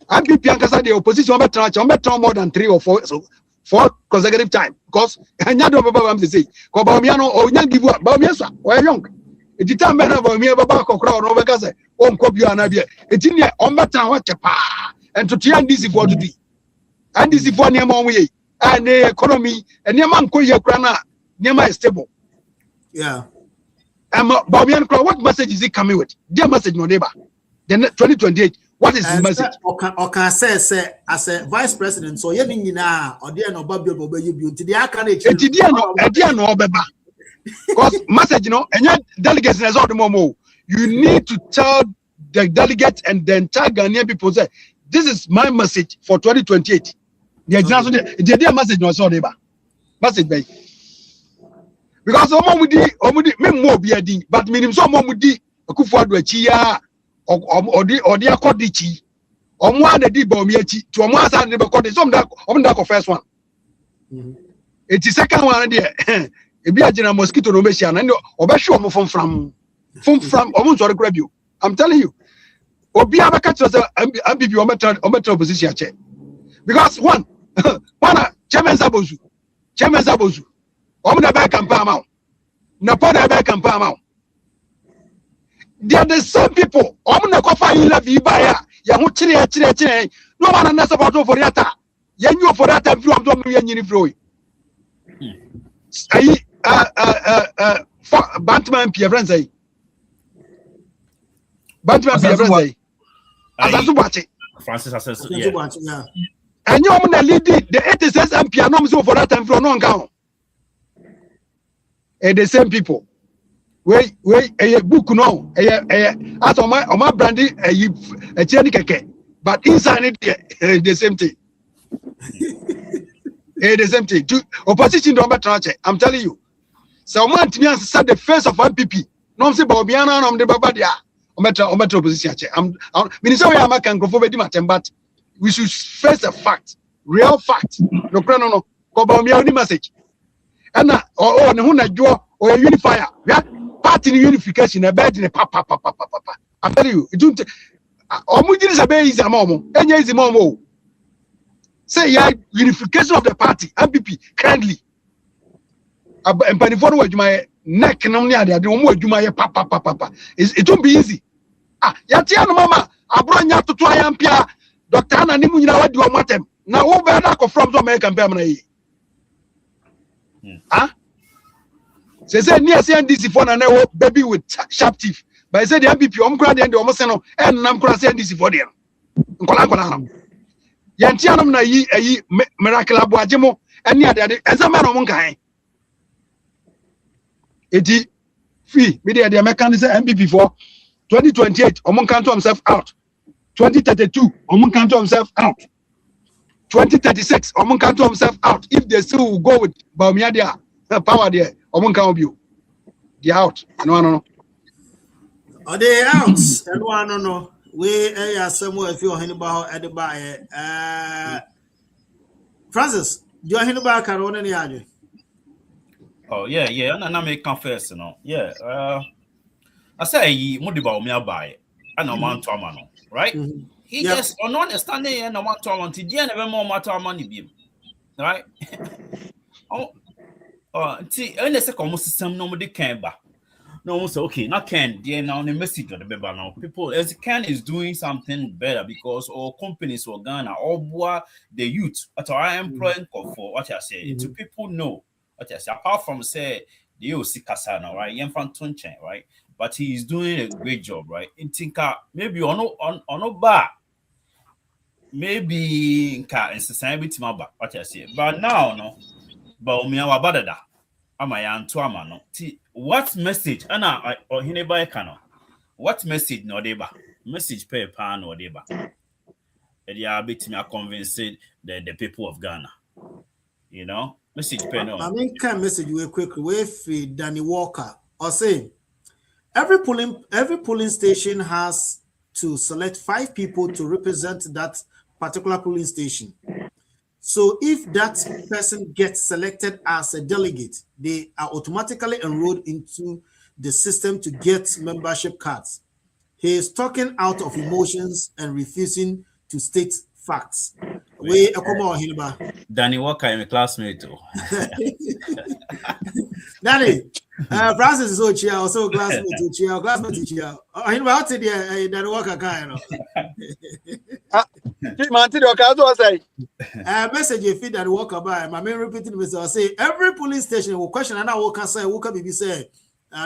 MPP Ankasa the opposition better more than 3 or 4 consecutive time because anyado baba am say ko Bawumiah no o nya give up Bawumiah so o young it time better Bawumiah baba kokra no beka say o nko bia na bia eti ne o better ho chepa and to NDC for today NDC for near on we and the economy and near man ko ye kra na near my stable. Yeah. Bawumiah, what message is he coming with? Dear message no neighbor. Then 2028. What is his message? Okay, say as a vice president, so you na or there no babio bobe you beauty. The akane no obeba. Because message, you know, and your delegates is all the more. You need to tell the delegates and the entire Ghanaian people say, this is my message for 2028. The dear message no so neighbor. Message by. Because omudi me mo bi adi, but minim so omudi Akufo-Addo achi ya odi akodichi omo ana di Bawumiah achi to omo asa ne be kodi so omo da first one. Eti second one there e bi agina mosquito no mechia na obehwe omo fomfram omo nso rekura bio. I'm telling you, obi abeka tell say MPP omo opposition ache. Because one chairman Zabozu omo na back campaign amount na poda back campaign amount. They are the same people. Omo na kofa you love you buy ya ho chire no one na support for yata ya nyu for yata view am do ya nyini flow ayi Batman Pierre friends ayi Batman Pierre friends ayi asasu bache Francis Asasu, yeah. And you omo na lead the 86 MP no so for that time flow no nka. The same people. We a book no as on my brandy a cherry keke, but inside it the same thing. The same thing. Opposition don't matter. I'm telling you. So man to me said the face of NPP. No say Bawumiah no the baba dia. O matter opposition. I'm minister we am can go for but we should face the fact, real fact. No. Ko Bawumiah any message. And ne hu na dwo or unifier. Yeah. party unification a bed in a papa. I'm telling you, it don't. Omujin is a easy momo. Any easy momo. Say yeah, unification of the party. NPP kindly. And by the phone word my neck and only other the one you my papa. It won't be easy. Yatiano mama. Abronya to try and pia. Dr. Anna Nimu na what do you want them? Now over that from American permanent. Say near CNDC for an baby with sharp teeth. But I said the MPP crowd and the almost and I'm going to CNDC for them. Yantianum na ye miracle abuajemo and near that as a man of Monkai. Eti fee media the American is MPP for 2028 Omon can't himself out. 2032 Omon can't himself out. 2036 Omon can't himself out. If they still will go with Bawumiah there, power there, Omon can't be. They're out. No. Are they out? No. We are somewhere if you're about at the buy. Francis, do you hear about Carona Niaji? Oh, yeah, and I make confess, Yeah. I say, what about me buy? I know man to man, right? He just on understanding and no man to man to the end of more matter money beam. Right? See, and the second system nobody can back. No one say, okay, not Ken, they now the message of the baby now. People, as Ken is doing something better because all companies for Ghana, all the youth, at our employing for what I say, to people know what I say, apart from say, the OC Kasana, right? Yemfan Tunchen, right? But he is doing a great job, right? In Tinka, maybe on no bar, maybe in society, what I say, but now, no, Bawumiah Badada. What message? Anna or Hineba Kano. What message no deba? Message pay pan or deba. And you are bit me convinced the people of Ghana. You know? Message pay no. I mean, can message you quickly with Danny Walker or say every polling station has to select 5 people to represent that particular polling station. So if that person gets selected as a delegate, they are automatically enrolled into the system to get membership cards. He is talking out of emotions and refusing to state facts. Come on, Hilba. Danny Walker, I'm a classmate too. Danny, Francis is also classmate to classmate Hilba, what did Danny Walker kind of? Message if you that walk by my main repeating this, I say every police station will question and I will say who can be say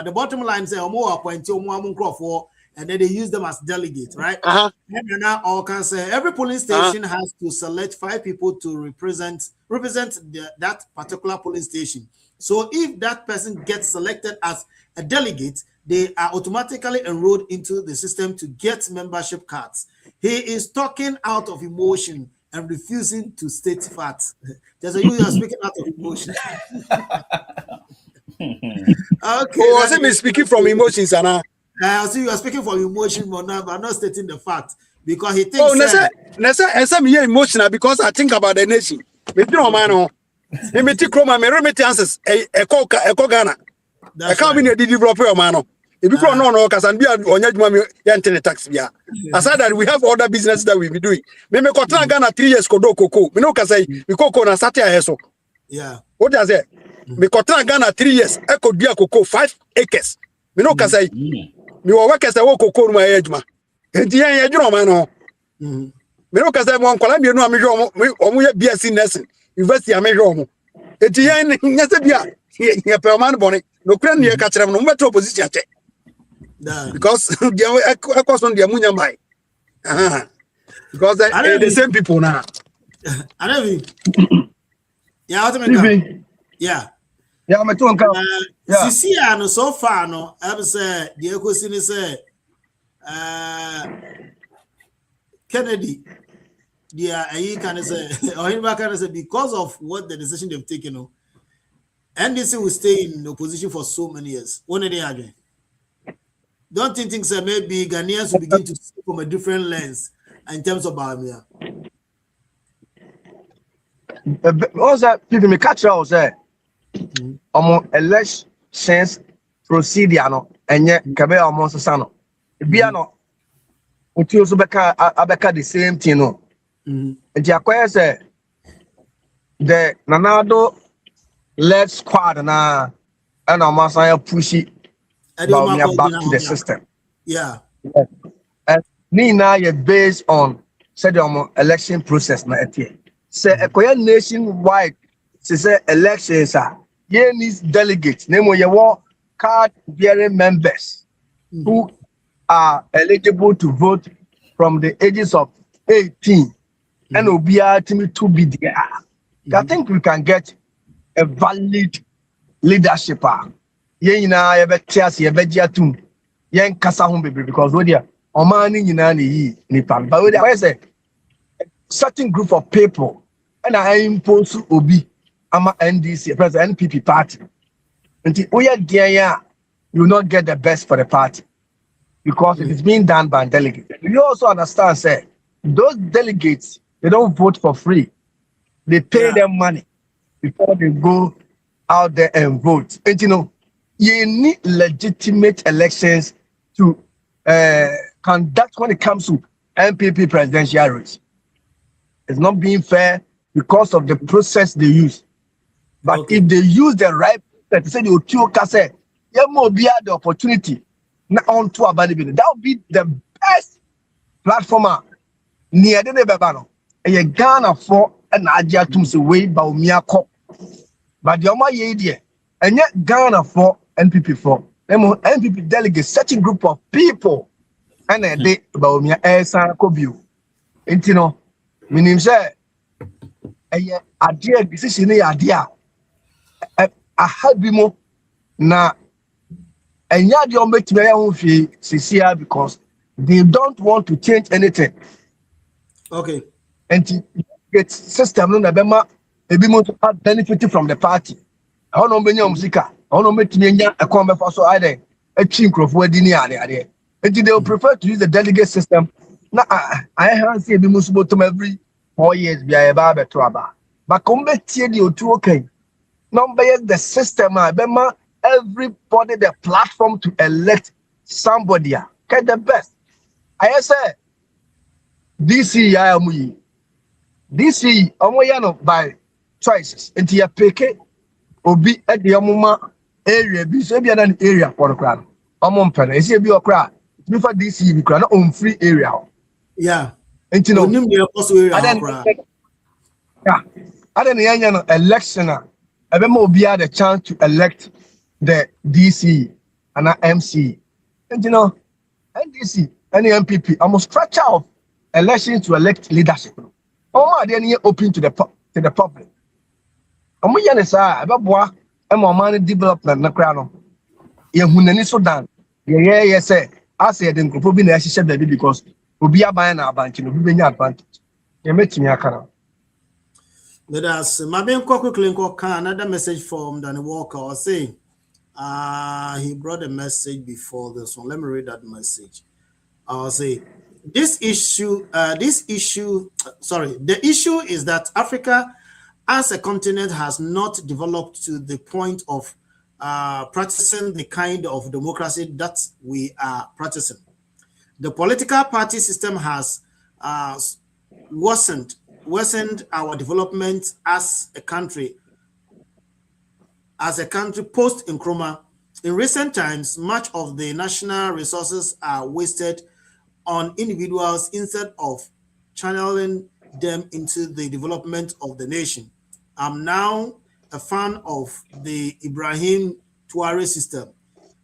the bottom line say more appoint for and then they use them as delegates, right? And now all can say every police station has to select 5 people to represent that particular police station. So if that person gets selected as a delegate, they are automatically enrolled into the system to get membership cards. He is talking out of emotion and refusing to state facts. There's a you are speaking out of emotion. Okay. Was it me speaking from emotions, Anna? I see you are speaking from emotion, but not stating the fact because he thinks. Oh, Nessa, me emotional because I think about the nation. Me no man, me take Roma, me remittances. Eko Ghana. I can't be the developer, man. If you don't know, because I'm on tax. Aside that, we have other businesses that we be doing. Me kotra Ghana 3 years kodo koko. Me no kasai. Me koko na sati aheso. Yeah. What does it? Me kotra Ghana 3 years. Eko dia koko 5 acres. Me no kasai. Me wa workers that wo koko no ejuma. Enti yen ejuma man no. Me no kasai mo nkwala me no amehwe omo ye BSc nursing. University amehwe omo. Enti yen nyase bia ye pe man bone. No kran ne ka kire no metro opposition che. Because they because on the amunya mai. Because they're the same people now. I know. Yeah, what me? Yeah. Yeah, I'm to uncle. Sisi ano so far no, I say the question is Kennedy. He can say or him can say because of what the decision they've taken, NDC will stay in opposition for so many years. When are they arguing? Don't you think so maybe Ghanaians will begin to see from a different lens in terms of Bawumiah? Also, people me catch out say, elections procedure no enye kabe almost sano bia no uti also abeka the same thing no nti akoye say the nanado led squad na and Amasa pushy Bawumiah back to the system. Yeah. And Nina is based on said election process na etie. Say a nationwide say elections are ye needs delegates. Name ye card bearing members who are eligible to vote from the ages of 18 and obia to be there. I think we can get a valid leadership. Yen na ye beti ase ye beji atum yen kasa ho bebre because we there omani nyina na yi nipa but we there say certain group of people and I impose obi ama NDC president NPP party until we are there you will not get the best for the party because it is being done by delegates. You also understand say those delegates they don't vote for free, they pay them money before they go out there and vote. And you know, you need legitimate elections to conduct when it comes to NPP presidential race. It's not being fair because of the process they use. But if they use the right process, say you say, you will be the opportunity on to abandon. That would be the best platform near the Bebano. And you Ghana for an Aja to way Bawumiah cop. But the Oma idea, and yet Ghana for NPP for NPP delegates, such a group of people, and a day Bawumiah Esa Kobu. And you know, meaning say, a idea decision idea. A habimo na and yet you make me CCR because they don't want to change anything. Okay. And get system no na bema ebi mo to benefit from the party. I don't know benya musika. I don't know make me nya e kon be so either a chin crofo adi ni ade. And they will prefer to use the delegate system. Na I have see ebi mo so bottom every 4 years bia e ba beto aba. But come be tie the otu okay. Number the system bema everybody the platform to elect somebody get the best. I say DC yamuyi DC omoyano by choices into your PK obi at the omuma area be so be an area for the crowd omon pen e be okra before DC be crowd on free area. Yeah, and you know yeah I don't election obi had the chance to elect the DC and MC. And you know, NDC and the MPP almost structure of elections to elect leadership. Oh, they are open to the public. And we understand about money development na crown. You hunani Sudan. Yeah, say I said in group be na baby because obi aban na abanchi no be advantage. You make me akara. Let us quickly another message from Danny Walker or saying he brought a message before this one. Let me read that message. I'll say the issue is that Africa as a continent has not developed to the point of practicing the kind of democracy that we are practicing. The political party system has worsened our development as a country post Nkrumah. In recent times, much of the national resources are wasted on individuals instead of channeling them into the development of the nation. I'm now a fan of the Ibrahim Traoré system.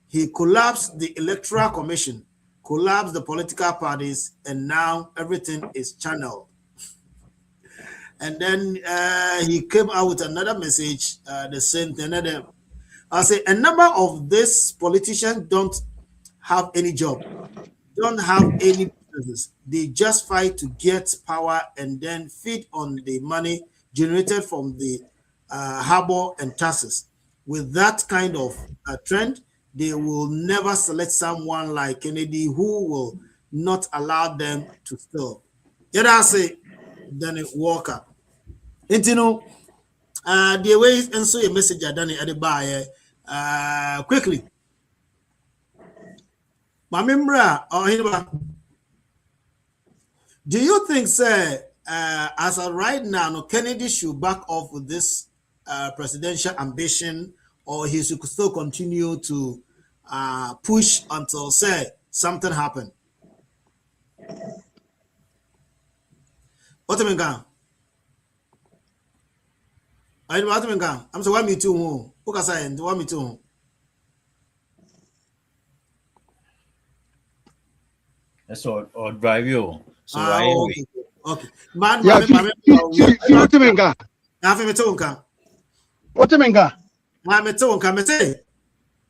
He collapsed the Electoral Commission, collapsed the political parties, and now everything is channeled. And then he came out with another message, the same thing. I say a number of these politicians don't have any job, don't have any business. They just fight to get power and then feed on the money generated from the harbor and taxes. With that kind of trend, they will never select someone like Kennedy who will not allow them to steal. Yet I say, Danny Walker. And you know, the way and so a message I done at the buyer quickly. Mamimra or Hinba. Do you think, sir, as of right now, no Kennedy should back off with this presidential ambition, or he should still continue to push until, say, something happen? What do you mean? I'm so 1 me too. Who can say 1 me too? That's all drive you. So okay. Man, Yeah, what do you mean? What do you mean?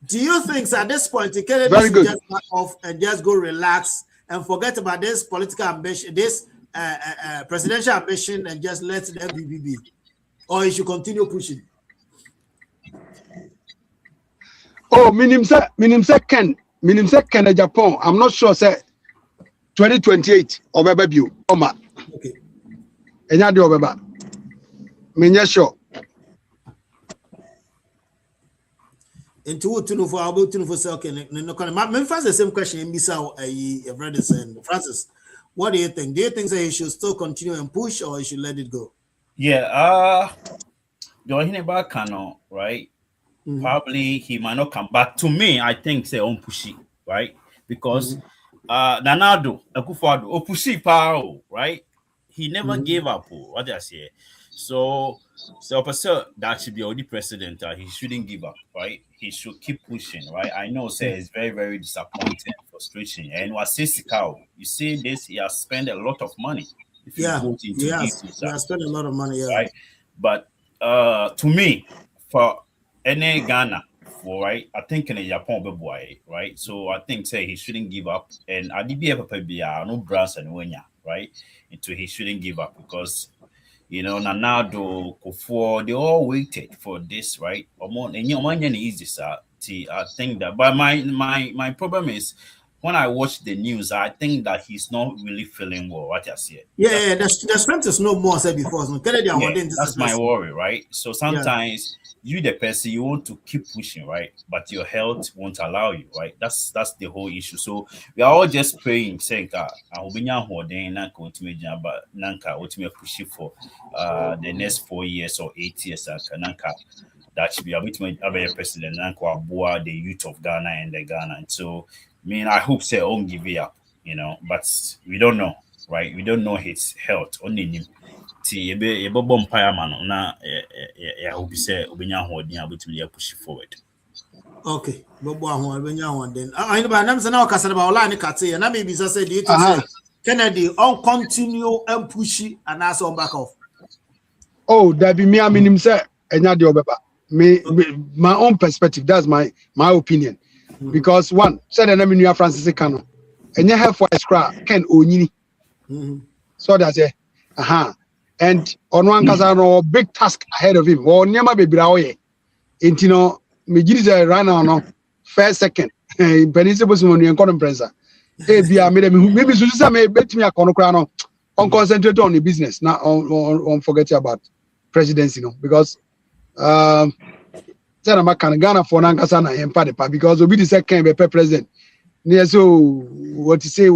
Do you think at this point the Kennedy Very should good. just back off and just go relax and forget about this political ambition, this presidential ambition, and just let the NPP be? Or he should continue pushing? Oh, minim say Ken Japan. I'm not sure say 2028 or baby Oma. Okay. Enya de obeba. Menye sure. Into what to for about to for say okay. No, me first the same question in Bisa brothers and Francis. What do you think? Do you think that he should still continue and push, or he should let it go? Yeah, you're hearing about Kano, right? Probably he might not come back. To me, I think say on pushy, right? Because Nanado, Akufo-Addo, pushy power, right? He never gave up. What I say. So that should be only president. He shouldn't give up, right? He should keep pushing, right? I know, say it's very, very disappointing, frustration. And what says cow, you see this, he has spent a lot of money. If you vote into he has spent a lot of money, right? But to me, for any Ghana, right? I think in a Japan boy, right? So I think say he shouldn't give up. And I did be a no brass and winya, right? Into he shouldn't give up because Nanado, Kofo, they all waited for this, right? Easy, sir. I think that, but my problem is when I watch the news, I think that he's not really feeling well. What I see. Yeah, the strength is no more said before. So that's my worry, right? So sometimes you, the person, you want to keep pushing, right? But your health won't allow you, right? That's the whole issue. So we are all just praying, saying, but nanka push for the next 4 years or 8 years, that should be a bit of president, nanka the youth of Ghana and the Ghana. And so, I hope they won't give it up, but we don't know, right? We don't know his health. Only him. I hope say push forward. Okay, then. I know, I'm saying now about line Kati, and I maybe say the Kennedy on continue and pushy and also on back off. Oh, that be me. I mean, him say enya de obeba. Me, my own perspective. That's my opinion. Because one, said the name in Francis Kano, and you have for a scrap Ken Onyini. So that's it. And on one Kazano, big task ahead of him. Or Nyama Bebraoye. Intino, Mijis ran on first, second. Peninsula Simon and Conference. Maybe Susan may bet me a conocrano on concentrate on the business, not on forget about presidency, because Ghana for Nankasana and Padepa because Obi the second be president. Near so what you say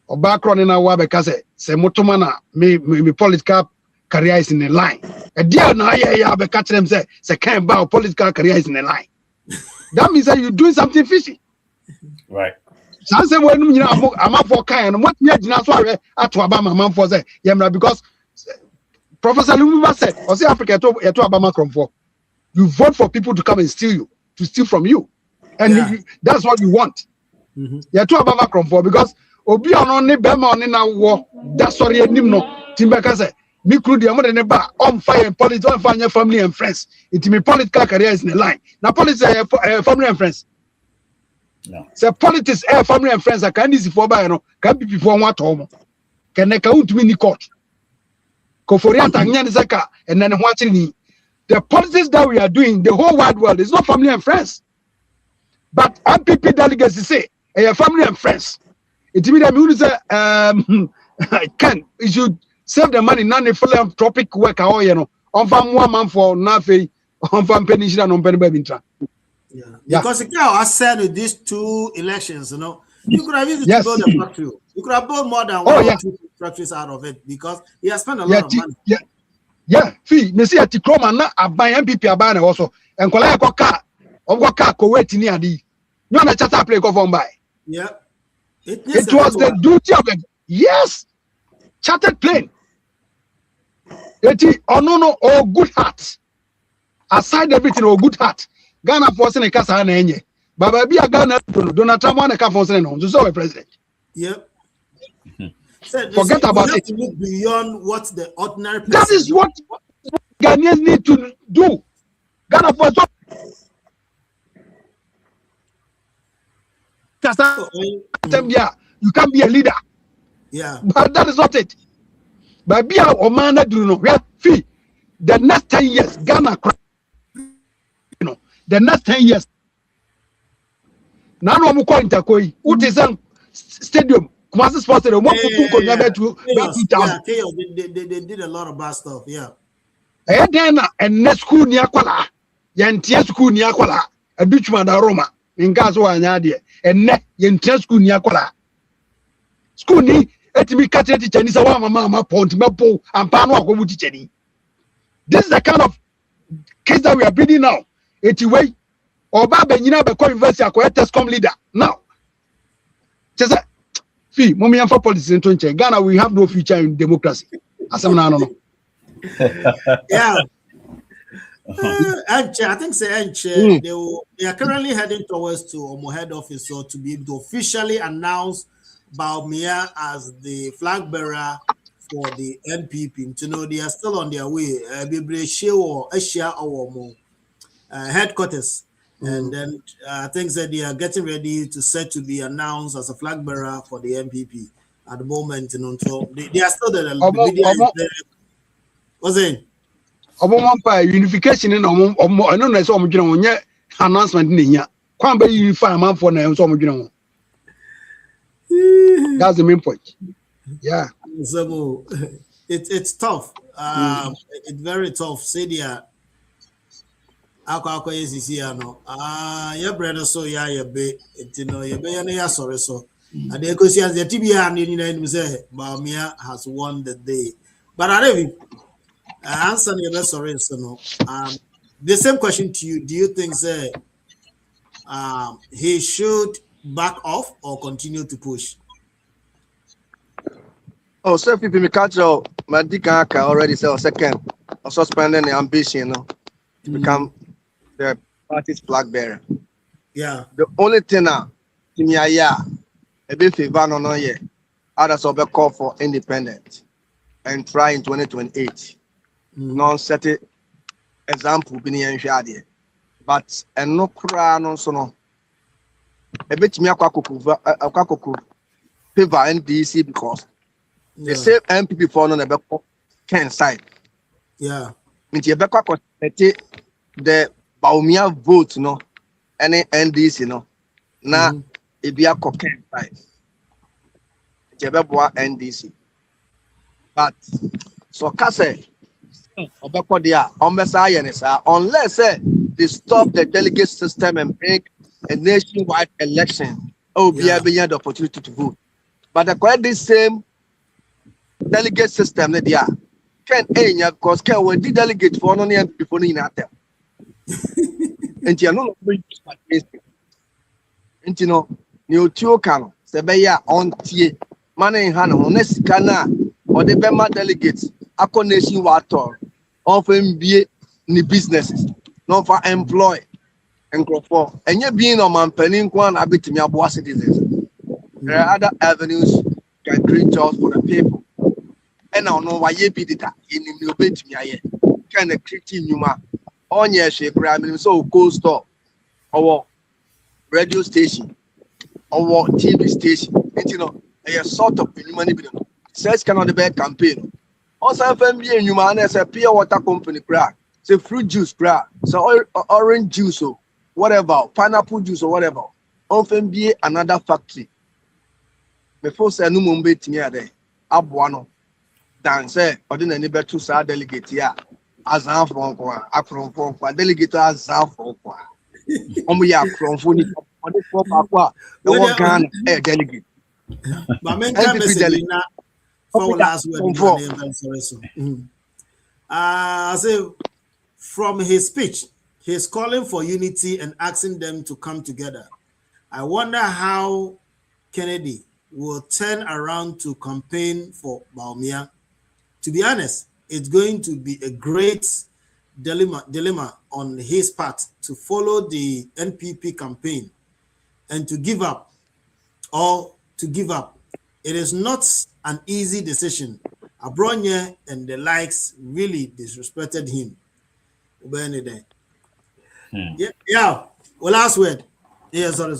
or background in our because say motomana me political career is in the line. A dear na be catch them say can't bow political career is in the line. That means that you're doing something fishy. Right. Say when I'm for kind what so at Obama man for say because Professor Lumumba said or say Africa to Obama come for. You vote for people to come and steal from you. And that's what you want. You're too about Macron for because Obi on only Bema on in our war. That's what you need no. Timbaka said, me could the other neighbor on fire and politics, on fire, family and friends. It me political career is in the line. Now, politics, family and friends. No. So, politics, family and friends, I can't easy for buy, can be before one home. Can they count to me court? Koforia Tanyan Zaka, and then watching me. The politics that we are doing, the whole wide world, is not family and friends. But NPP delegates say, family and friends. It means that you should save the money, non philanthropic work, on farm 1 month for nothing, on farm peninsula, on Penny Babintra. Yeah. Because the guy I said with these 2 elections, you know, you could have used it to build a factory. You could have built more than 1 or 2 factories out of it because he has spent a lot of money. Fee, me see at Tikroma na aban NPP aban also. And kola ko car. Got car ko wait ni adi. No na charter play go from by. Yeah. It was the duty of it. Yes. Chartered plane. Eti no oh good heart. Aside everything, oh good heart. Ghana force in a casa na enye. Baba bi a Ghana Donald Trump na ka force no. So president. Yep. So forget about it. To look beyond what the ordinary person. That is what Ghanaians need to do. Ghana force. You can't be a leader. Yeah. But that is not it. But be a man that do not fee. The next 10 years, Ghana, the next 10 years. Now no more Interkoi. What is a stadium? Kumasi Sports Stadium. What they did a lot of bad stuff. Yeah. And next school near Kuala. Yantia school near Kuala. A Dutchman Roma. In Gazo and Yadia. And net Yantia school near Kuala. School ni etimi kateti Chinese wa mama point mepo and pano akobuti cheni. This is the kind of case that we are building now. Etiway Oba Benyina Beko University akwa Tescom leader. Now, just fee mommy and for politics in Ghana, we have no future in democracy. Yeah. I think they are currently heading towards to Omo head office so to be able to officially announce Bawumiah as the flag bearer for the NPP. You know, they are still on their way. Headquarters. And then I think that they are getting ready to set to be announced as a flag bearer for the NPP at the moment. You know, so they are still there. What's it? Unification in I don't know so much announcement niya. Kwan be unify man for na so much. That's the main point. Yeah. So it's tough. It's very tough. Say there. Ako your brother so ya be you know ya be ya sorry so. And they go see as the TBA and say Bawumiah has won the day. But I don't answer your sorry so no. The same question to you. Do you think say he should back off or continue to push? Oh, so if you catch your Madika already say second or suspending the ambition to become the party's flag bearer. Yeah. The only thing now, a bit favor no yeah. Others will be called for independent and try in 2028. Non-set example being shady. But and no crown no so no. A bit me a kwakuku favor NDC because the same NPP for no never can side. Yeah. Means you back the Bawumiah vote no any NDC no na it be a cocaine side. You NDC. But so Kase unless they stop the delegate system and make a nationwide election, be the opportunity to vote. But acquire this same delegate system that they are can because can when the delegate for only before in at them. And you know, and you know, new Tiocan, Sebeya on Tie, money in hand, honest cana, or the Bema delegates, a connection water, often be in businesses, not for employ and grow for. And you're being on my penning one, I bet me about citizens. There are other avenues can create jobs for the people. And I don't know why you be that in the bit me. Can a creative numa on your shape, so cold store or radio station or TV station. And you know, a sort of money. Says cannot the bad campaign. Also, FMB and human as a pure water company crack. Say fruit juice crack. So orange juice or whatever, pineapple juice or whatever. Often be another factory. Before say no mumbai near there. Abuano. Dan say, or didn't any better to delegate here. As from delegate as for Omo ya from phone on the top aqua. The one Ghana delegate. But main message na for last word. I say from his speech, he's calling for unity and asking them to come together. I wonder how Kennedy will turn around to campaign for Bawumiah. To be honest, it's going to be a great dilemma on his part to follow the NPP campaign and to give up or to give up. It is not an easy decision. Abronye and the likes really disrespected him. Yeah. Well, last word. Yes, sorry.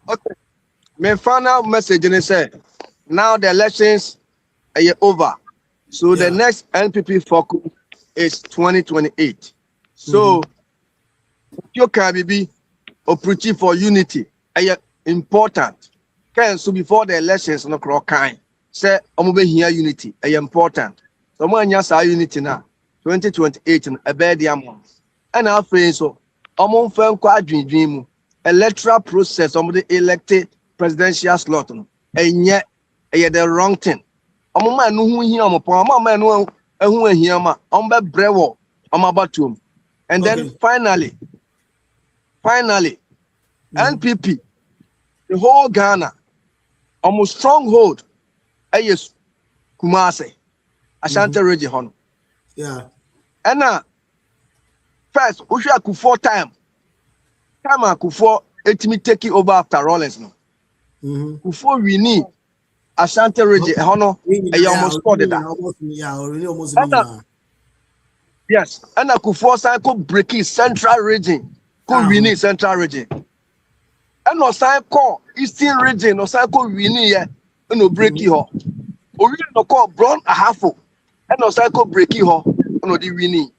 Okay. My final message is say now the elections are over. So the next NPP focus is 2028. So you can be preaching for unity. Important. So before the elections no cross kind. Say omobe here unity important. So mo anya sa unity na 2028 no ebe dia mo. And after so omo fan kwa adwindwin mu electoral process omo the elected presidential slot no enye the wrong thing. Omo ma no hu hia omo pon omo ma no ehu ahia ma omo be brewo omo abatum. And then finally NPP the whole Ghana almost stronghold yes Kumasi Ashanti region hon. Yeah. And first we should Akufo time Akufo etimi take it over after Rollins no. Before we need Ashanti region hono almost spotted that. Yes, and Akufo sign could break central region. Could we need central region? And no sign call eastern region, no sign could we need no break it. Or we no call brown a half, and no sign could break it. No, the we need.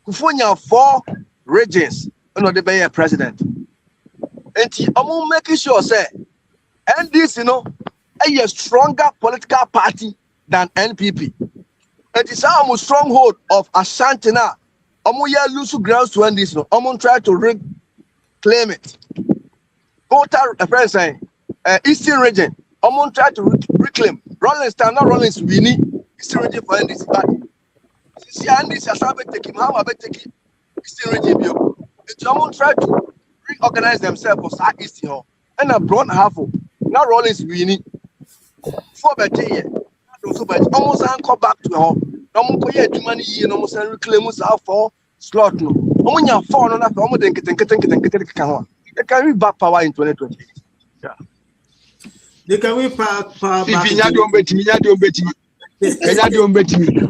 Kufunya 4 regions, no the be president. And I'm making sure say, and this a stronger political party than NPP. It is almost stronghold of Ashanti now. Omoya lose grounds to end this. Omo try to reclaim it. Eastern region. Omo try to reclaim. Rollins time not Rollins we need Eastern region for end this. But see and this has take him. How about take Eastern region? Omo try to reorganize themselves for South East here. And a broad half. Now Rollins we need 4 better year. So but almost come back to home. No more year too many years, no more reclaim us out for slot. No, only 4 no after almost then can we back power in 2020. Yeah. They can we back if you don't bet me.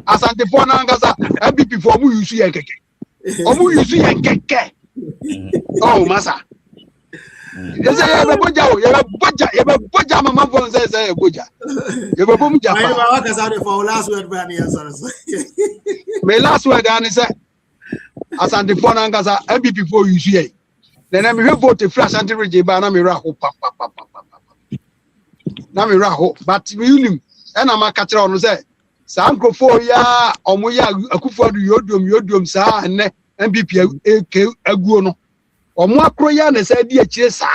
Asante for Nangasa, NPP for mu use yen keke. Omu use yen keke. Oh, massa. Yes, I have a boja, Mamma phone says a boja. You have a boom for last word, Brandy. My last word, Annie said, Asante for Nangasa, NPP for UCA. Then I'm here for the flash anti regime, but I'm a raho, but we and I'm a catcher on say, Sanko for ya, Omoya, a kufa yodum, sa, and NPP a guono. Or more Kroyan said, dear Chesa,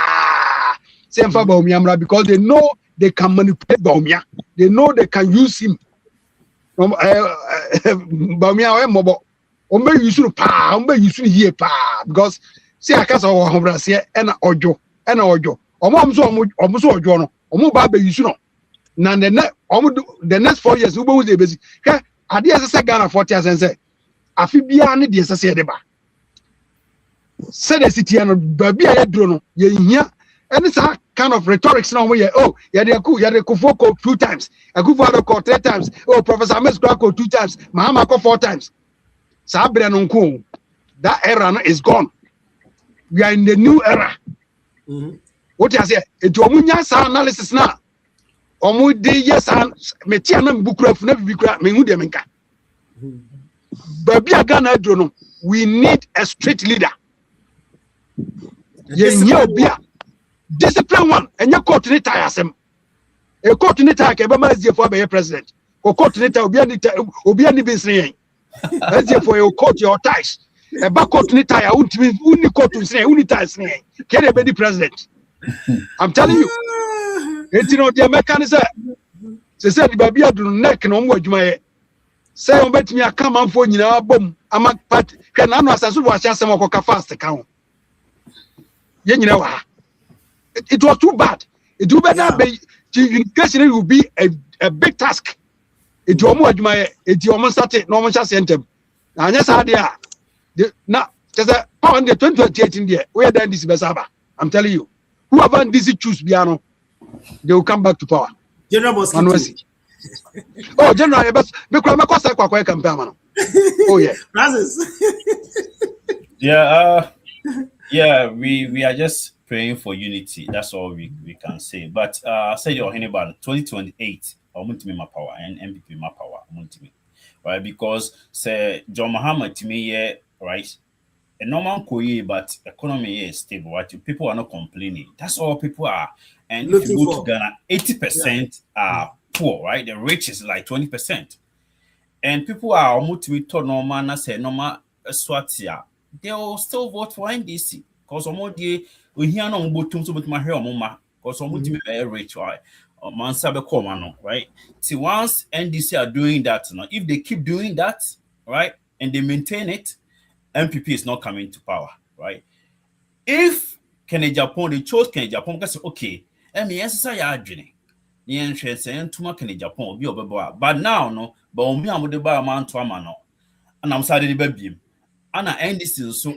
same for Bawumiah, because they know they can manipulate Bawumiah. They know they can use him. Bawumiah, mobile. Ombe you should pa, ombe you should hear pa, because see, I can't say, and Ojo, or almost Ojo, or more Baba, you should know. Now the next 4 years, who will be busy? I did as a Ghana 40 years and say, I feel beyond the associated. Said the city and baby I don't know. And it's a kind of rhetorics now where the Kufoko 2 times, a Kufado called 3 times, oh Professor Mesquako 2 times, Mahamako 4 times. Sabre Nonko. That era is gone. We are in the new era. What I say? It was analysis now. Omu de yes and Metiana Bukra never be crap me Mudemenka. Baby Ghana don't. We need a street leader. Discipline one and your coordinator asem. A coordinator can be for a president. Or coordinator will be any business. As for your court your ties. A back court ni tie, uni court to say, uni tie snake. Can they be the president? I'm telling you. It's the mechanism. They said the baby had to neck no more. Say on bet me a come on for you boom. I'm a part can I know as soon as some of fast account. You know, it was too bad. It would better be education will be a big task. It almost it almost started normal center. And yes, idea. Now there's a pound the 2028 in there. Where then this is I'm telling you, whoever this choose piano, they will come back to power. General Mosquito. Oh, General, because my cost quite campaign. Oh yeah. Yeah, we are just praying for unity. That's all we can say. But say you're about 2028, I want to be my power and NPP my power. I want to be right because say John Muhammad to me, yeah, right. A normal career, but economy is stable. Right, people are not complaining. That's all people are. And if you go to Ghana, 80% are poor, right? The rich is like 20%. And people are almost to be told normal, say normal Swatia. They will still vote for NDC because we hear no bottom so much my hair because some to be very rich, right? Right? See, once NDC are doing that, if they keep doing that, right, and they maintain it, NPP is not coming to power, right? If Kenya Japan, they chose Kenya Japan because okay, yes, I are dreaming. But now, no, Bawumiah would buy a man to a man, and I'm sorry, baby. And NDC so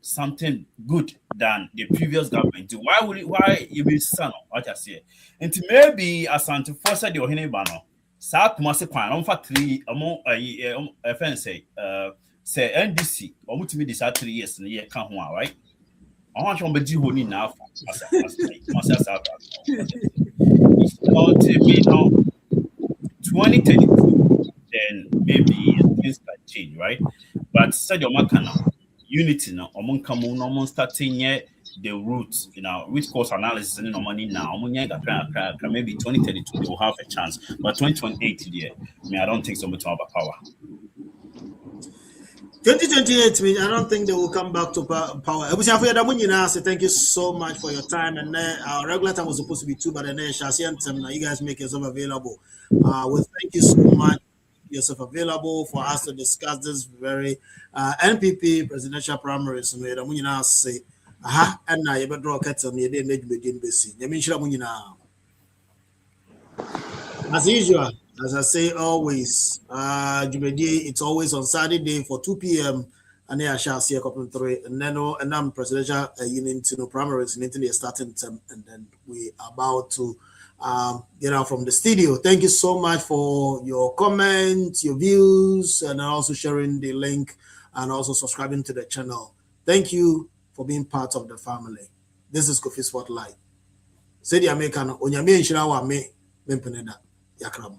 something good than the previous government. Why you be son? What I say? And maybe as Santa Fosa the Ohene Bano, South Kumasi Kwan, on for 3 among a friend say NDC, or to be this 3 years in the year come on, right? I want to be honey now as it's not me now 2032, then maybe things can change, right? But said your makana unity now, among come on starting the roots, root cause analysis and no money now. Maybe 2032 they will have a chance, but 2028 I don't think so much about power. 2028, I don't think they will come back to power. Thank you so much for your time. And our regular time was supposed to be 2, but then you guys make yourself available. Well, thank you so much. Yourself available for us to discuss this very NPP presidential primaries. Say, and now you better draw cats on the day begin busy. As usual, as I say always, it's always on Saturday for 2 p.m. and then I shall see a couple of 3 and then presidential unit primaries and they starting term, and then we are about to get out from the studio. Thank you so much for your comments, your views, and also sharing the link and also subscribing to the channel. Thank you for being part of the family. This is Kofi Spotlight. Say the American, Onyame Nshirawa me, Mempeneda, Yakram.